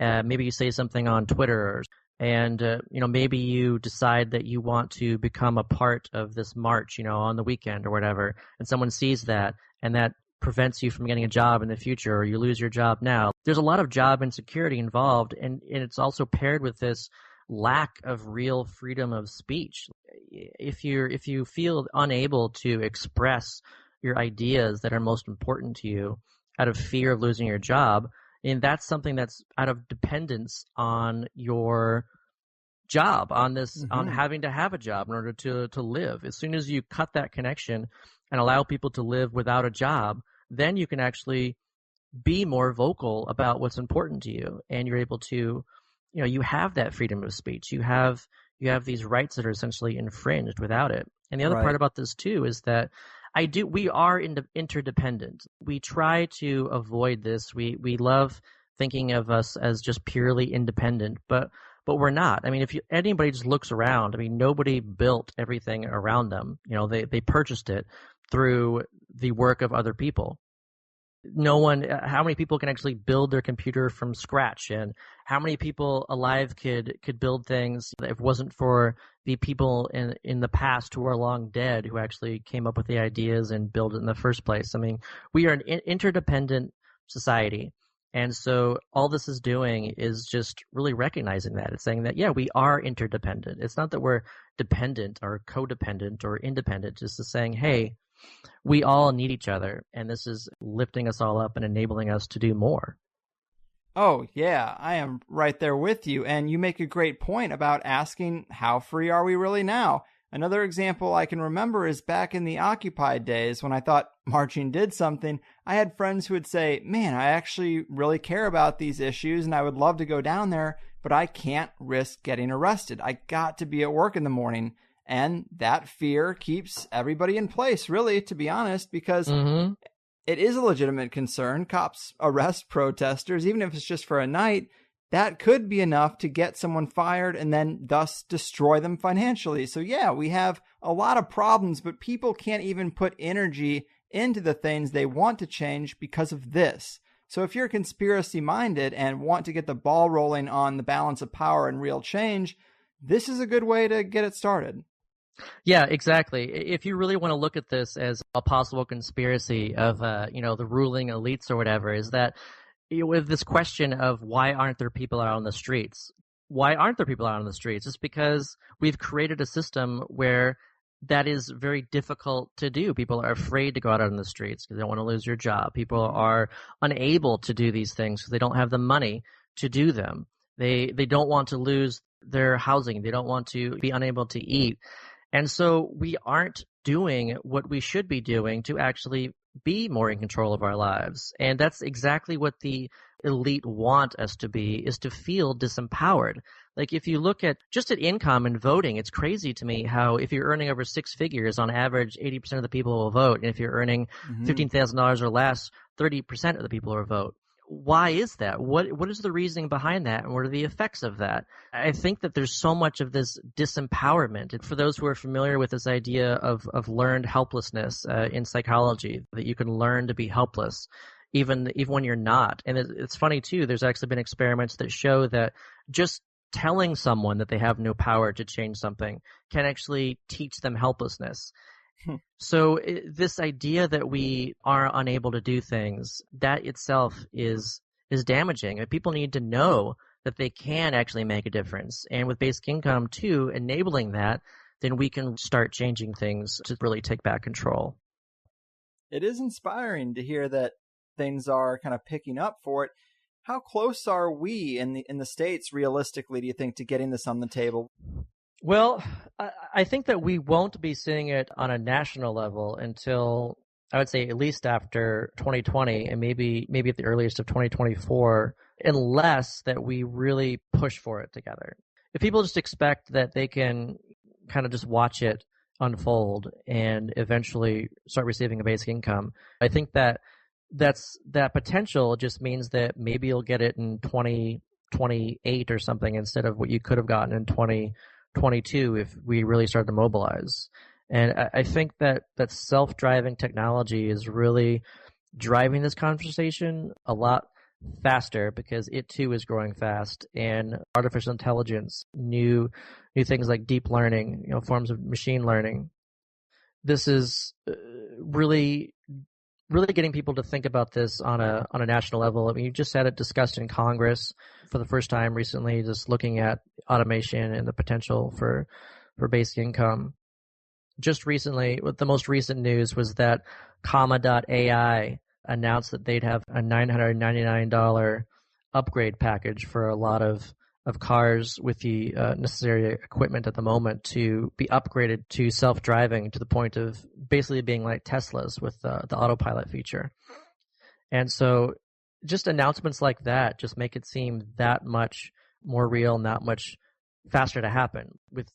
maybe you say something on Twitter, and maybe you decide that you want to become a part of this march, on the weekend or whatever, and someone sees that, and that prevents you from getting a job in the future, or you lose your job now. There's a lot of job insecurity involved, and it's also paired with this lack of real freedom of speech. If you feel unable to express your ideas that are most important to you out of fear of losing your job, and that's something that's out of dependence on your job, on this, on having to have a job in order to live. As soon as you cut that connection and allow people to live without a job, then you can actually be more vocal about what's important to you, and you're able to, you have that freedom of speech. You have you have these rights that are essentially infringed without it. And the other Right. part about this too is that we are interdependent. We try to avoid this. We love thinking of us as just purely independent, but we're not. I mean, if anybody just looks around, I mean, nobody built everything around them. You know, they purchased it through the work of other people. No one, how many people can actually build their computer from scratch, and how many people alive could build things if it wasn't for the people in the past who are long dead who actually came up with the ideas and built it in the first place. I mean, we are an interdependent society. And so all this is doing is just really recognizing that. It's saying that, yeah, we are interdependent. It's not that we're dependent or codependent or independent, just saying, hey, we all need each other, and this is lifting us all up and enabling us to do more. Oh, yeah, I am right there with you. And you make a great point about asking, how free are we really now? Another example I can remember is back in the occupied days when I thought marching did something. I had friends who would say, man, I actually really care about these issues and I would love to go down there, but I can't risk getting arrested. I got to be at work in the morning. And that fear keeps everybody in place, really, to be honest, because it is a legitimate concern. Cops arrest protesters, even if it's just for a night. That could be enough to get someone fired and then thus destroy them financially. So yeah, we have a lot of problems, but people can't even put energy into the things they want to change because of this. So if you're conspiracy minded and want to get the ball rolling on the balance of power and real change, this is a good way to get it started. Yeah, exactly. If you really want to look at this as a possible conspiracy of, the ruling elites or whatever, is that with this question of why aren't there people out on the streets? Why aren't there people out on the streets? It's because we've created a system where that is very difficult to do. People are afraid to go out on the streets because they don't want to lose your job. People are unable to do these things because they don't have the money to do them. They don't want to lose their housing. They don't want to be unable to eat. And so we aren't doing what we should be doing to actually be more in control of our lives. And that's exactly what the elite want us to be, is to feel disempowered. Like if you look at just at income and voting, it's crazy to me how if you're earning over six figures, on average, 80% of the people will vote. And if you're earning $15,000 or less, 30% of the people will vote. Why is that? What is the reasoning behind that, and what are the effects of that? I think that there's so much of this disempowerment. And for those who are familiar with this idea of learned helplessness in psychology, that you can learn to be helpless even when you're not. And it's funny too, there's actually been experiments that show that just telling someone that they have no power to change something can actually teach them helplessness. So this idea that we are unable to do things, that itself is damaging. And people need to know that they can actually make a difference. And with basic income too, enabling that, then we can start changing things to really take back control. It is inspiring to hear that things are kind of picking up for it. How close are we in the States, realistically, do you think, to getting this on the table? Well, I think that we won't be seeing it on a national level until, I would say, at least after 2020 and maybe at the earliest of 2024, unless that we really push for it together. If people just expect that they can kind of just watch it unfold and eventually start receiving a basic income, I think that potential just means that maybe you'll get it in 2028 or something instead of what you could have gotten in 2022 if we really started to mobilize. And I think that self-driving technology is really driving this conversation a lot faster because it too is growing fast, and artificial intelligence, new things like deep learning, forms of machine learning. This is really getting people to think about this on a national level. I mean, you just had it discussed in Congress for the first time recently, just looking at automation and the potential for basic income. Just recently, the most recent news was that comma.ai announced that they'd have a $999 upgrade package for a lot of cars with the necessary equipment at the moment to be upgraded to self-driving to the point of basically being like Teslas with the autopilot feature. And so just announcements like that just make it seem that much more real and that much faster to happen. With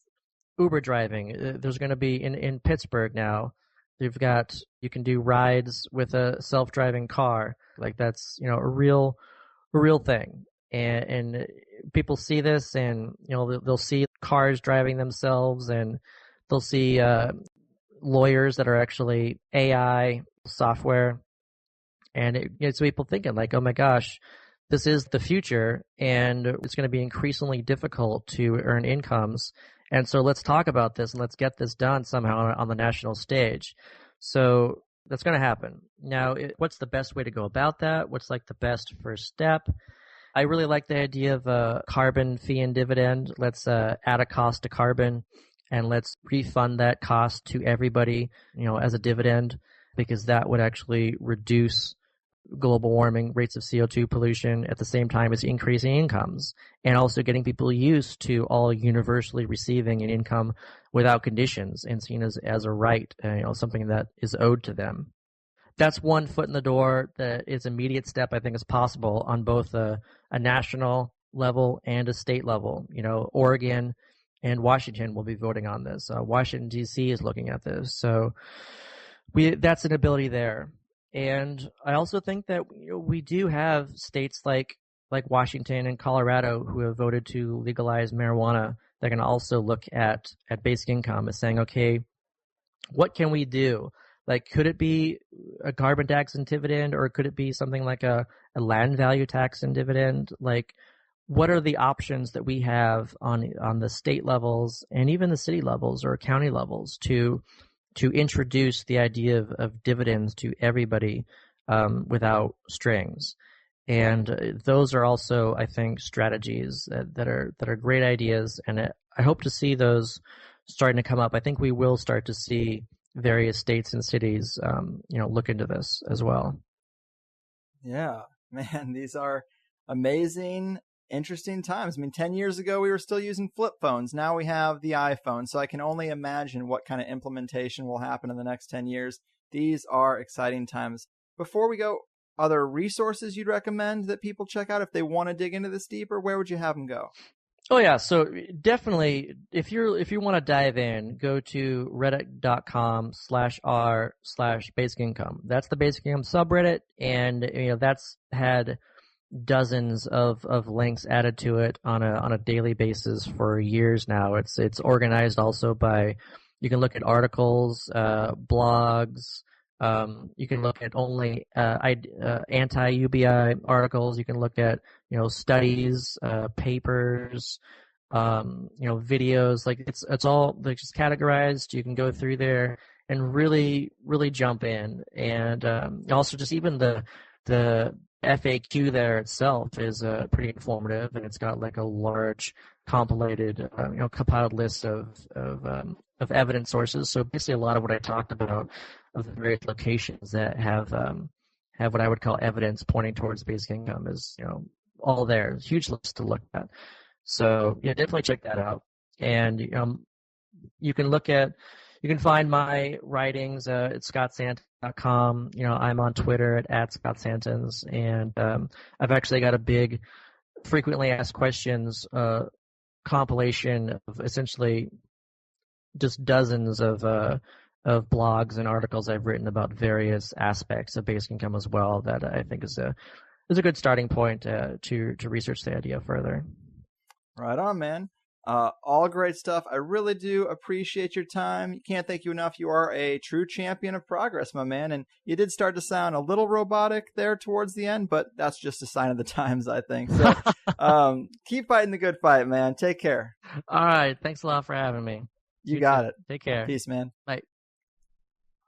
Uber driving, there's going to be in Pittsburgh now, you can do rides with a self-driving car. Like that's, a real thing. And people see this, and they'll see cars driving themselves, and they'll see lawyers that are actually AI software, and it gets people thinking like, oh my gosh, this is the future, and it's going to be increasingly difficult to earn incomes. And so let's talk about this, and let's get this done somehow on the national stage. So that's going to happen. Now, what's the best way to go about that? What's like the best first step? I really like the idea of a carbon fee and dividend. Let's add a cost to carbon, and let's refund that cost to everybody, as a dividend, because that would actually reduce global warming, rates of CO2 pollution, at the same time as increasing incomes, and also getting people used to all universally receiving an income without conditions and seen as a right, something that is owed to them. That's one foot in the door that is immediate step I think is possible on both a national level and a state level. Oregon and Washington will be voting on this. Washington, D.C. is looking at this. So that's an ability there. And I also think that we do have states like Washington and Colorado who have voted to legalize marijuana that can also look at basic income as saying, okay, what can we do? Like, could it be a carbon tax and dividend, or could it be something like a land value tax and dividend? Like, what are the options that we have on the state levels and even the city levels or county levels to introduce the idea of dividends to everybody without strings? And those are also, I think, strategies that are great ideas, and I hope to see those starting to come up. I think we will start to see various states and cities, look into this as well. Yeah, man, these are amazing, interesting times. I mean, 10 years ago, we were still using flip phones. Now we have the iPhone. So I can only imagine what kind of implementation will happen in the next 10 years. These are exciting times. Before we go, other resources you'd recommend that people check out if they want to dig into this deeper? Where would you have them go? Oh yeah, so definitely, if you want to dive in, go to reddit.com/r/basic income. That's the basic income subreddit, and that's had dozens of links added to it on a daily basis for years now. It's organized also by, you can look at articles, blogs. You can look at only anti-UBI articles. You can look at studies, papers, videos. Like it's all like just categorized. You can go through there and really jump in. And also just even the FAQ there itself is pretty informative, and it's got like a large compiled list of evidence sources. So basically, a lot of what I talked about of the various locations that have what I would call evidence pointing towards basic income is all there. It's a huge list to look at. So yeah, definitely check that out. And you can find my writings at scottsantens.com. I'm on Twitter at @scottsantens, and I've actually got a big frequently asked questions compilation of essentially just dozens of blogs and articles I've written about various aspects of basic income as well, that I think is a good starting point to research the idea further. Right on, man. All great stuff. I really do appreciate your time. You can't thank you enough. You are a true champion of progress, my man. And you did start to sound a little robotic there towards the end, but that's just a sign of the times, I think. So keep fighting the good fight, man. Take care. All right. Thanks a lot for having me. You got it. Take care. Peace, man. Bye.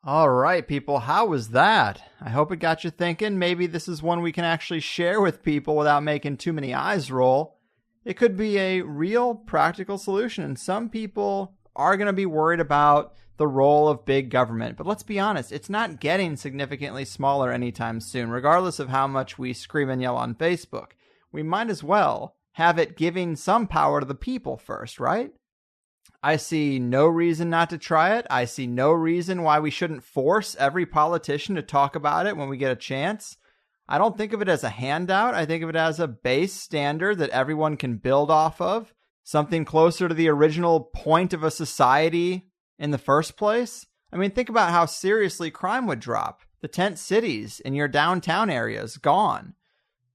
All right, people. How was that? I hope it got you thinking. Maybe this is one we can actually share with people without making too many eyes roll. It could be a real practical solution. And some people are going to be worried about the role of big government. But let's be honest, it's not getting significantly smaller anytime soon, regardless of how much we scream and yell on Facebook. We might as well have it giving some power to the people first, right? I see no reason not to try it. I see no reason why we shouldn't force every politician to talk about it when we get a chance. I don't think of it as a handout. I think of it as a base standard that everyone can build off of. Something closer to the original point of a society in the first place? I mean, think about how seriously crime would drop. The tent cities in your downtown areas gone.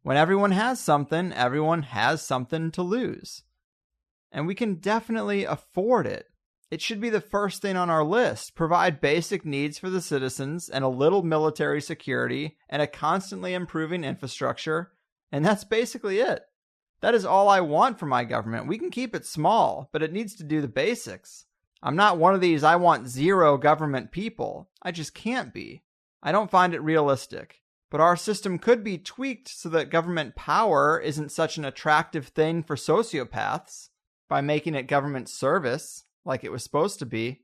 When everyone has something to lose. And we can definitely afford it. It should be the first thing on our list. Provide basic needs for the citizens and a little military security and a constantly improving infrastructure. And that's basically it. That is all I want from my government. We can keep it small, but it needs to do the basics. I'm not one of these I want zero government people. I just can't be. I don't find it realistic. But our system could be tweaked so that government power isn't such an attractive thing for sociopaths by making it government service like it was supposed to be.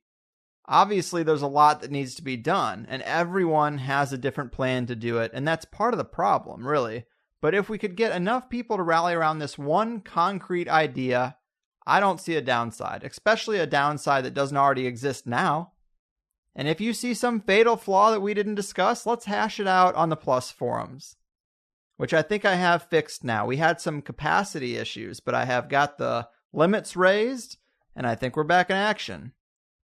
Obviously, there's a lot that needs to be done, and everyone has a different plan to do it, and that's part of the problem, really. But if we could get enough people to rally around this one concrete idea, I don't see a downside, especially a downside that doesn't already exist now. And if you see some fatal flaw that we didn't discuss, let's hash it out on the Plus forums, which I think I have fixed now. We had some capacity issues, but I have got the limits raised, and I think we're back in action.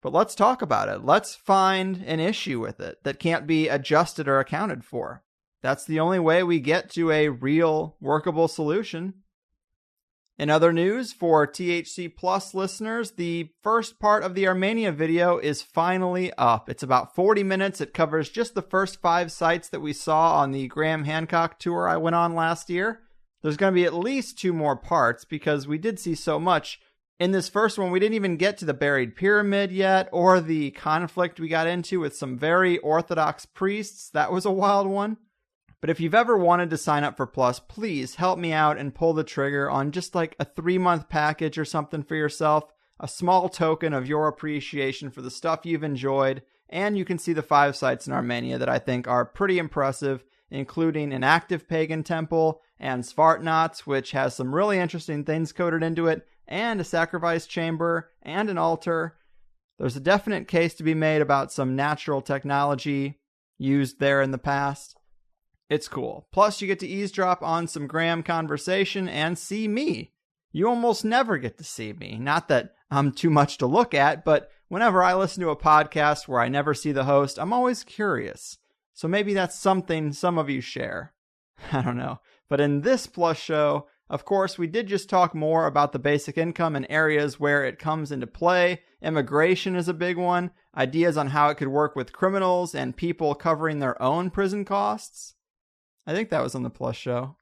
But let's talk about it. Let's find an issue with it that can't be adjusted or accounted for. That's the only way we get to a real workable solution. In other news, for THC Plus listeners, the first part of the Armenia video is finally up. It's about 40 minutes. It covers just the first 5 sites that we saw on the Graham Hancock tour I went on last year. There's going to be at least 2 more parts because we did see so much. In this first one, we didn't even get to the buried pyramid yet or the conflict we got into with some very orthodox priests. That was a wild one. But if you've ever wanted to sign up for Plus, please help me out and pull the trigger on just like a 3-month package or something for yourself, a small token of your appreciation for the stuff you've enjoyed, and you can see the 5 sites in Armenia that I think are pretty impressive, including an active pagan temple and Svartnats, which has some really interesting things coded into it, and a sacrifice chamber and an altar. There's a definite case to be made about some natural technology used there in the past. It's cool. Plus, you get to eavesdrop on some Graham conversation and see me. You almost never get to see me. Not that I'm too much to look at, but whenever I listen to a podcast where I never see the host, I'm always curious. So maybe that's something some of you share. I don't know. But in this Plus show, of course, we did just talk more about the basic income and areas where it comes into play. Immigration is a big one. Ideas on how it could work with criminals and people covering their own prison costs. I think that was on the Plus show.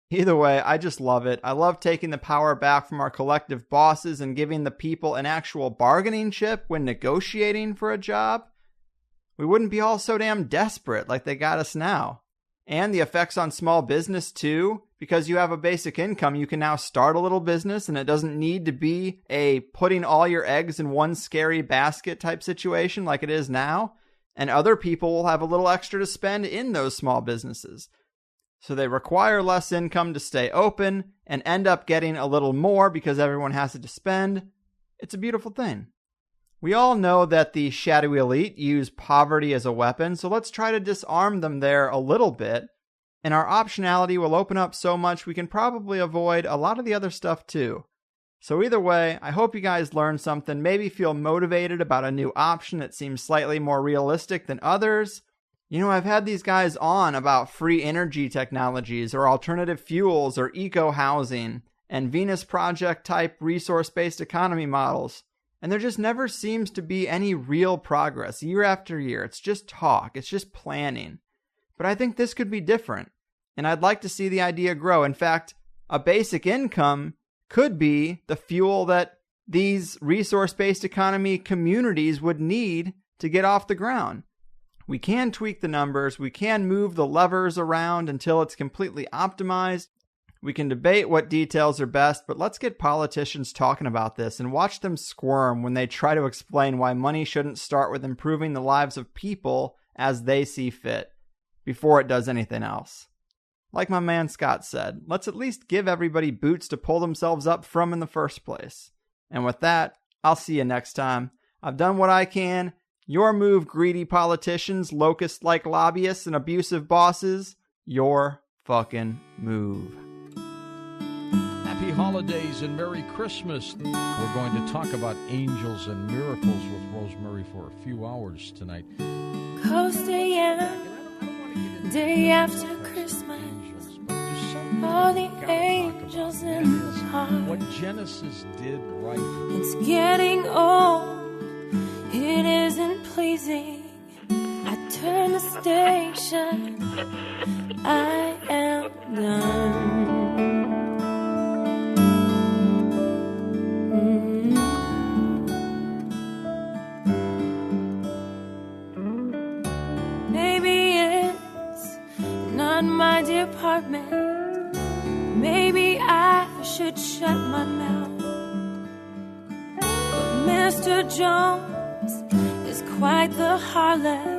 Either way, I just love it. I love taking the power back from our collective bosses and giving the people an actual bargaining chip when negotiating for a job. We wouldn't be all so damn desperate like they got us now. And the effects on small business too. Because you have a basic income, you can now start a little business and it doesn't need to be a putting all your eggs in one scary basket type situation like it is now. And other people will have a little extra to spend in those small businesses. So they require less income to stay open and end up getting a little more because everyone has it to spend. It's a beautiful thing. We all know that the shadowy elite use poverty as a weapon, so let's try to disarm them there a little bit. And our optionality will open up so much we can probably avoid a lot of the other stuff too. So either way, I hope you guys learned something, maybe feel motivated about a new option that seems slightly more realistic than others. You know, I've had these guys on about free energy technologies or alternative fuels or eco-housing and Venus Project type resource-based economy models. And there just never seems to be any real progress year after year. It's just talk. It's just planning. But I think this could be different. And I'd like to see the idea grow. In fact, a basic income could be the fuel that these resource-based economy communities would need to get off the ground. We can tweak the numbers, we can move the levers around until it's completely optimized. We can debate what details are best, but let's get politicians talking about this and watch them squirm when they try to explain why money shouldn't start with improving the lives of people as they see fit, before it does anything else. Like my man Scott said, let's at least give everybody boots to pull themselves up from in the first place. And with that, I'll see you next time. I've done what I can. Your move, greedy politicians, locust-like lobbyists, and abusive bosses. Your fucking move. Happy holidays and Merry Christmas. We're going to talk about angels and miracles with Rosemary for a few hours tonight. Coasting in, day after Christmas, all the angels in the park. What Genesis did right. It's getting old, it isn't pleasing. I turn the station, I am done. Maybe it's not my department. Maybe I should shut my mouth. But Mr. Jones is quite the harlot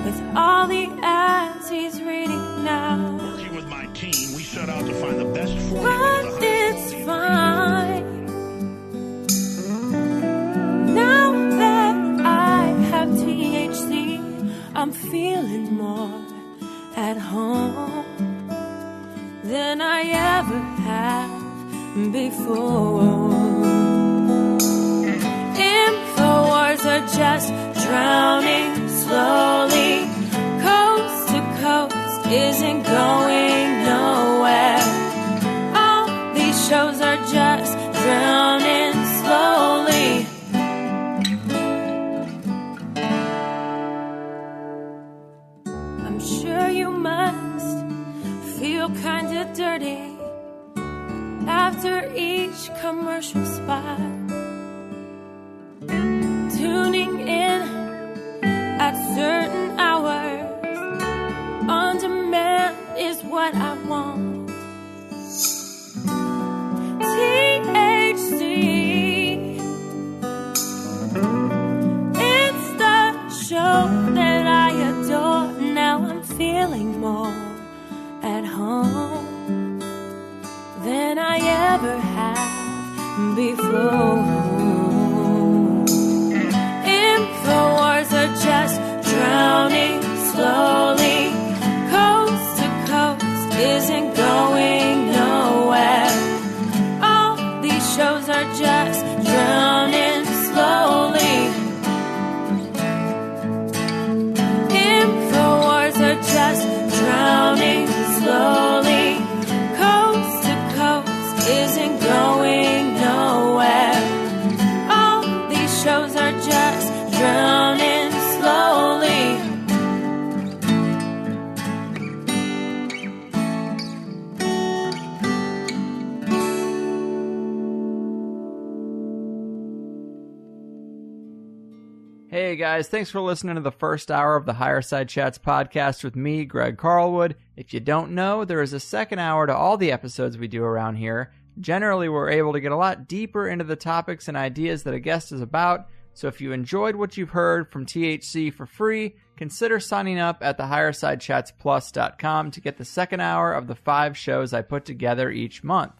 with all the ads he's reading now. Working with my team, we set out to find the best formula. But it's fine. Now that I have THC, I'm feeling more at home than I ever have before. InfoWars are just drowning slowly. Coast to coast isn't going nowhere. All these shows are just drowning slowly. I'm sure you must feel kinda dirty after each commercial spot. Tuning in at certain hours on demand is what I want. THC, it's the show that I adore. Now I'm feeling more at home than I ever have before. InfoWars are just drowning slowly. Coast to coast isn't going nowhere. All these shows are just drowning slowly. InfoWars are just drowning slowly. Coast to coast isn't going nowhere. All these shows are just drowning slowly. Hey guys, thanks for listening to the first hour of the Higherside Chats podcast with me, Greg Carlwood. If you don't know, there is a second hour to all the episodes we do around here. Generally, we're able to get a lot deeper into the topics and ideas that a guest is about, so if you enjoyed what you've heard from THC for free, consider signing up at the HighersideChatsPlus.com to get the second hour of the 5 shows I put together each month.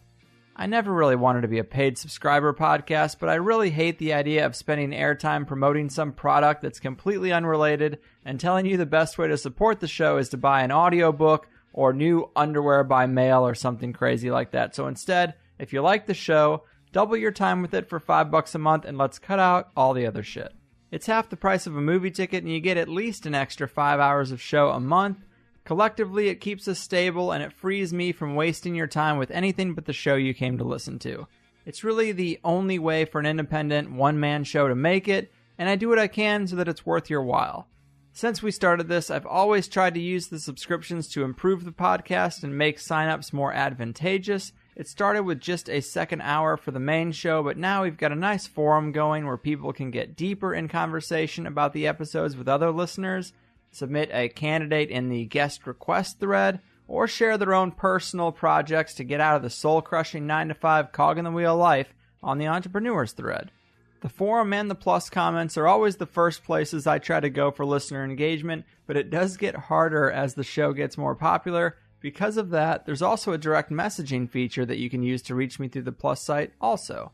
I never really wanted to be a paid subscriber podcast, but I really hate the idea of spending airtime promoting some product that's completely unrelated and telling you the best way to support the show is to buy an audiobook or new underwear by mail or something crazy like that. So instead, if you like the show, double your time with it for $5 a month and let's cut out all the other shit. It's half the price of a movie ticket and you get at least an extra 5 hours of show a month. Collectively, it keeps us stable and it frees me from wasting your time with anything but the show you came to listen to. It's really the only way for an independent one-man show to make it, and I do what I can so that it's worth your while. Since we started this, I've always tried to use the subscriptions to improve the podcast and make signups more advantageous. It started with just a second hour for the main show, but now we've got a nice forum going where people can get deeper in conversation about the episodes with other listeners, submit a candidate in the guest request thread, or share their own personal projects to get out of the soul-crushing 9-to-5 cog in the wheel life on the entrepreneurs thread. The forum and the plus comments are always the first places I try to go for listener engagement, but it does get harder as the show gets more popular. Because of that, there's also a direct messaging feature that you can use to reach me through the plus site also.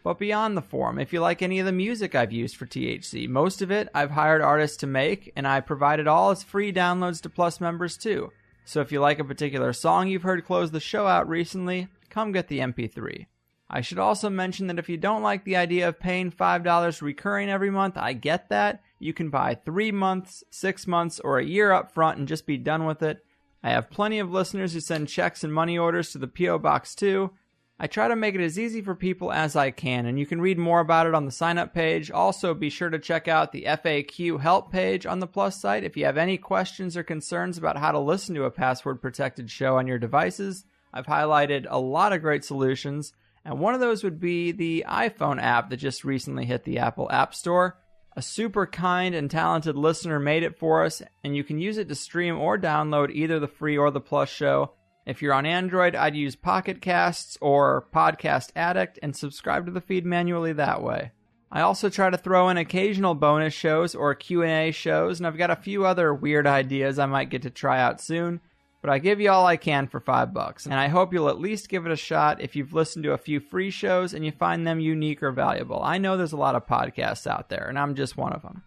But beyond the forum, if you like any of the music I've used for THC, most of it I've hired artists to make, and I provide it all as free downloads to Plus members too. So if you like a particular song you've heard close the show out recently, come get the MP3. I should also mention that if you don't like the idea of paying $5 recurring every month, I get that. You can buy 3 months, 6 months, or a year up front and just be done with it. I have plenty of listeners who send checks and money orders to the P.O. Box too. I try to make it as easy for people as I can, and you can read more about it on the sign-up page. Also, be sure to check out the FAQ help page on the Plus site if you have any questions or concerns about how to listen to a password-protected show on your devices. I've highlighted a lot of great solutions, and one of those would be the iPhone app that just recently hit the Apple App Store. A super kind and talented listener made it for us, and you can use it to stream or download either the free or the Plus show. If you're on Android, I'd use Pocket Casts or Podcast Addict and subscribe to the feed manually that way. I also try to throw in occasional bonus shows or Q&A shows, and I've got a few other weird ideas I might get to try out soon, but I give you all I can for $5, and I hope you'll at least give it a shot if you've listened to a few free shows and you find them unique or valuable. I know there's a lot of podcasts out there, and I'm just one of them.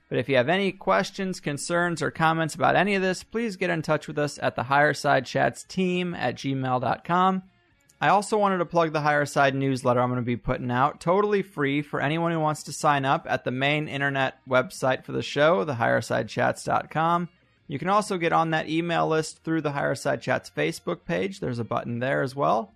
But if you have any questions, concerns, or comments about any of this, please get in touch with us at the Higherside Chats team at gmail.com. I also wanted to plug the Higherside newsletter I'm going to be putting out, totally free for anyone who wants to sign up at the main internet website for the show, thehighersidechats.com. You can also get on that email list through the Higherside Chats Facebook page. There's a button there as well.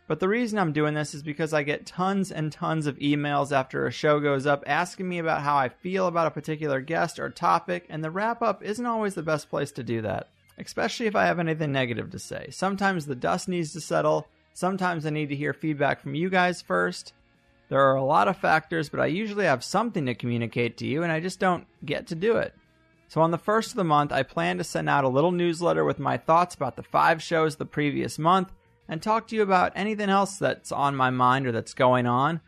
But the reason I'm doing this is because I get tons and tons of emails after a show goes up asking me about how I feel about a particular guest or topic, and the wrap-up isn't always the best place to do that, especially if I have anything negative to say. Sometimes the dust needs to settle. Sometimes I need to hear feedback from you guys first. There are a lot of factors, but I usually have something to communicate to you, and I just don't get to do it. So on the first of the month, I plan to send out a little newsletter with my thoughts about the 5 shows the previous month and talk to you about anything else that's on my mind or that's going on.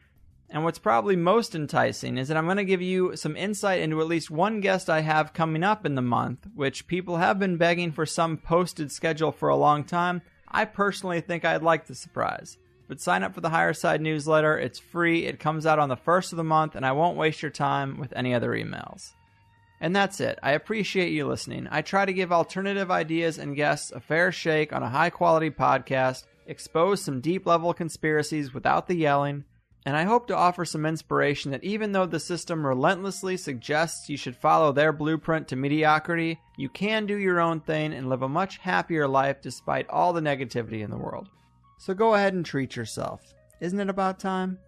And what's probably most enticing is that I'm going to give you some insight into at least one guest I have coming up in the month, which people have been begging for some posted schedule for a long time. I personally think I'd like the surprise. But sign up for the Higherside newsletter. It's free. It comes out on the first of the month, and I won't waste your time with any other emails. And that's it. I appreciate you listening. I try to give alternative ideas and guests a fair shake on a high-quality podcast, expose some deep-level conspiracies without the yelling, and I hope to offer some inspiration that even though the system relentlessly suggests you should follow their blueprint to mediocrity, you can do your own thing and live a much happier life despite all the negativity in the world. So go ahead and treat yourself. Isn't it about time?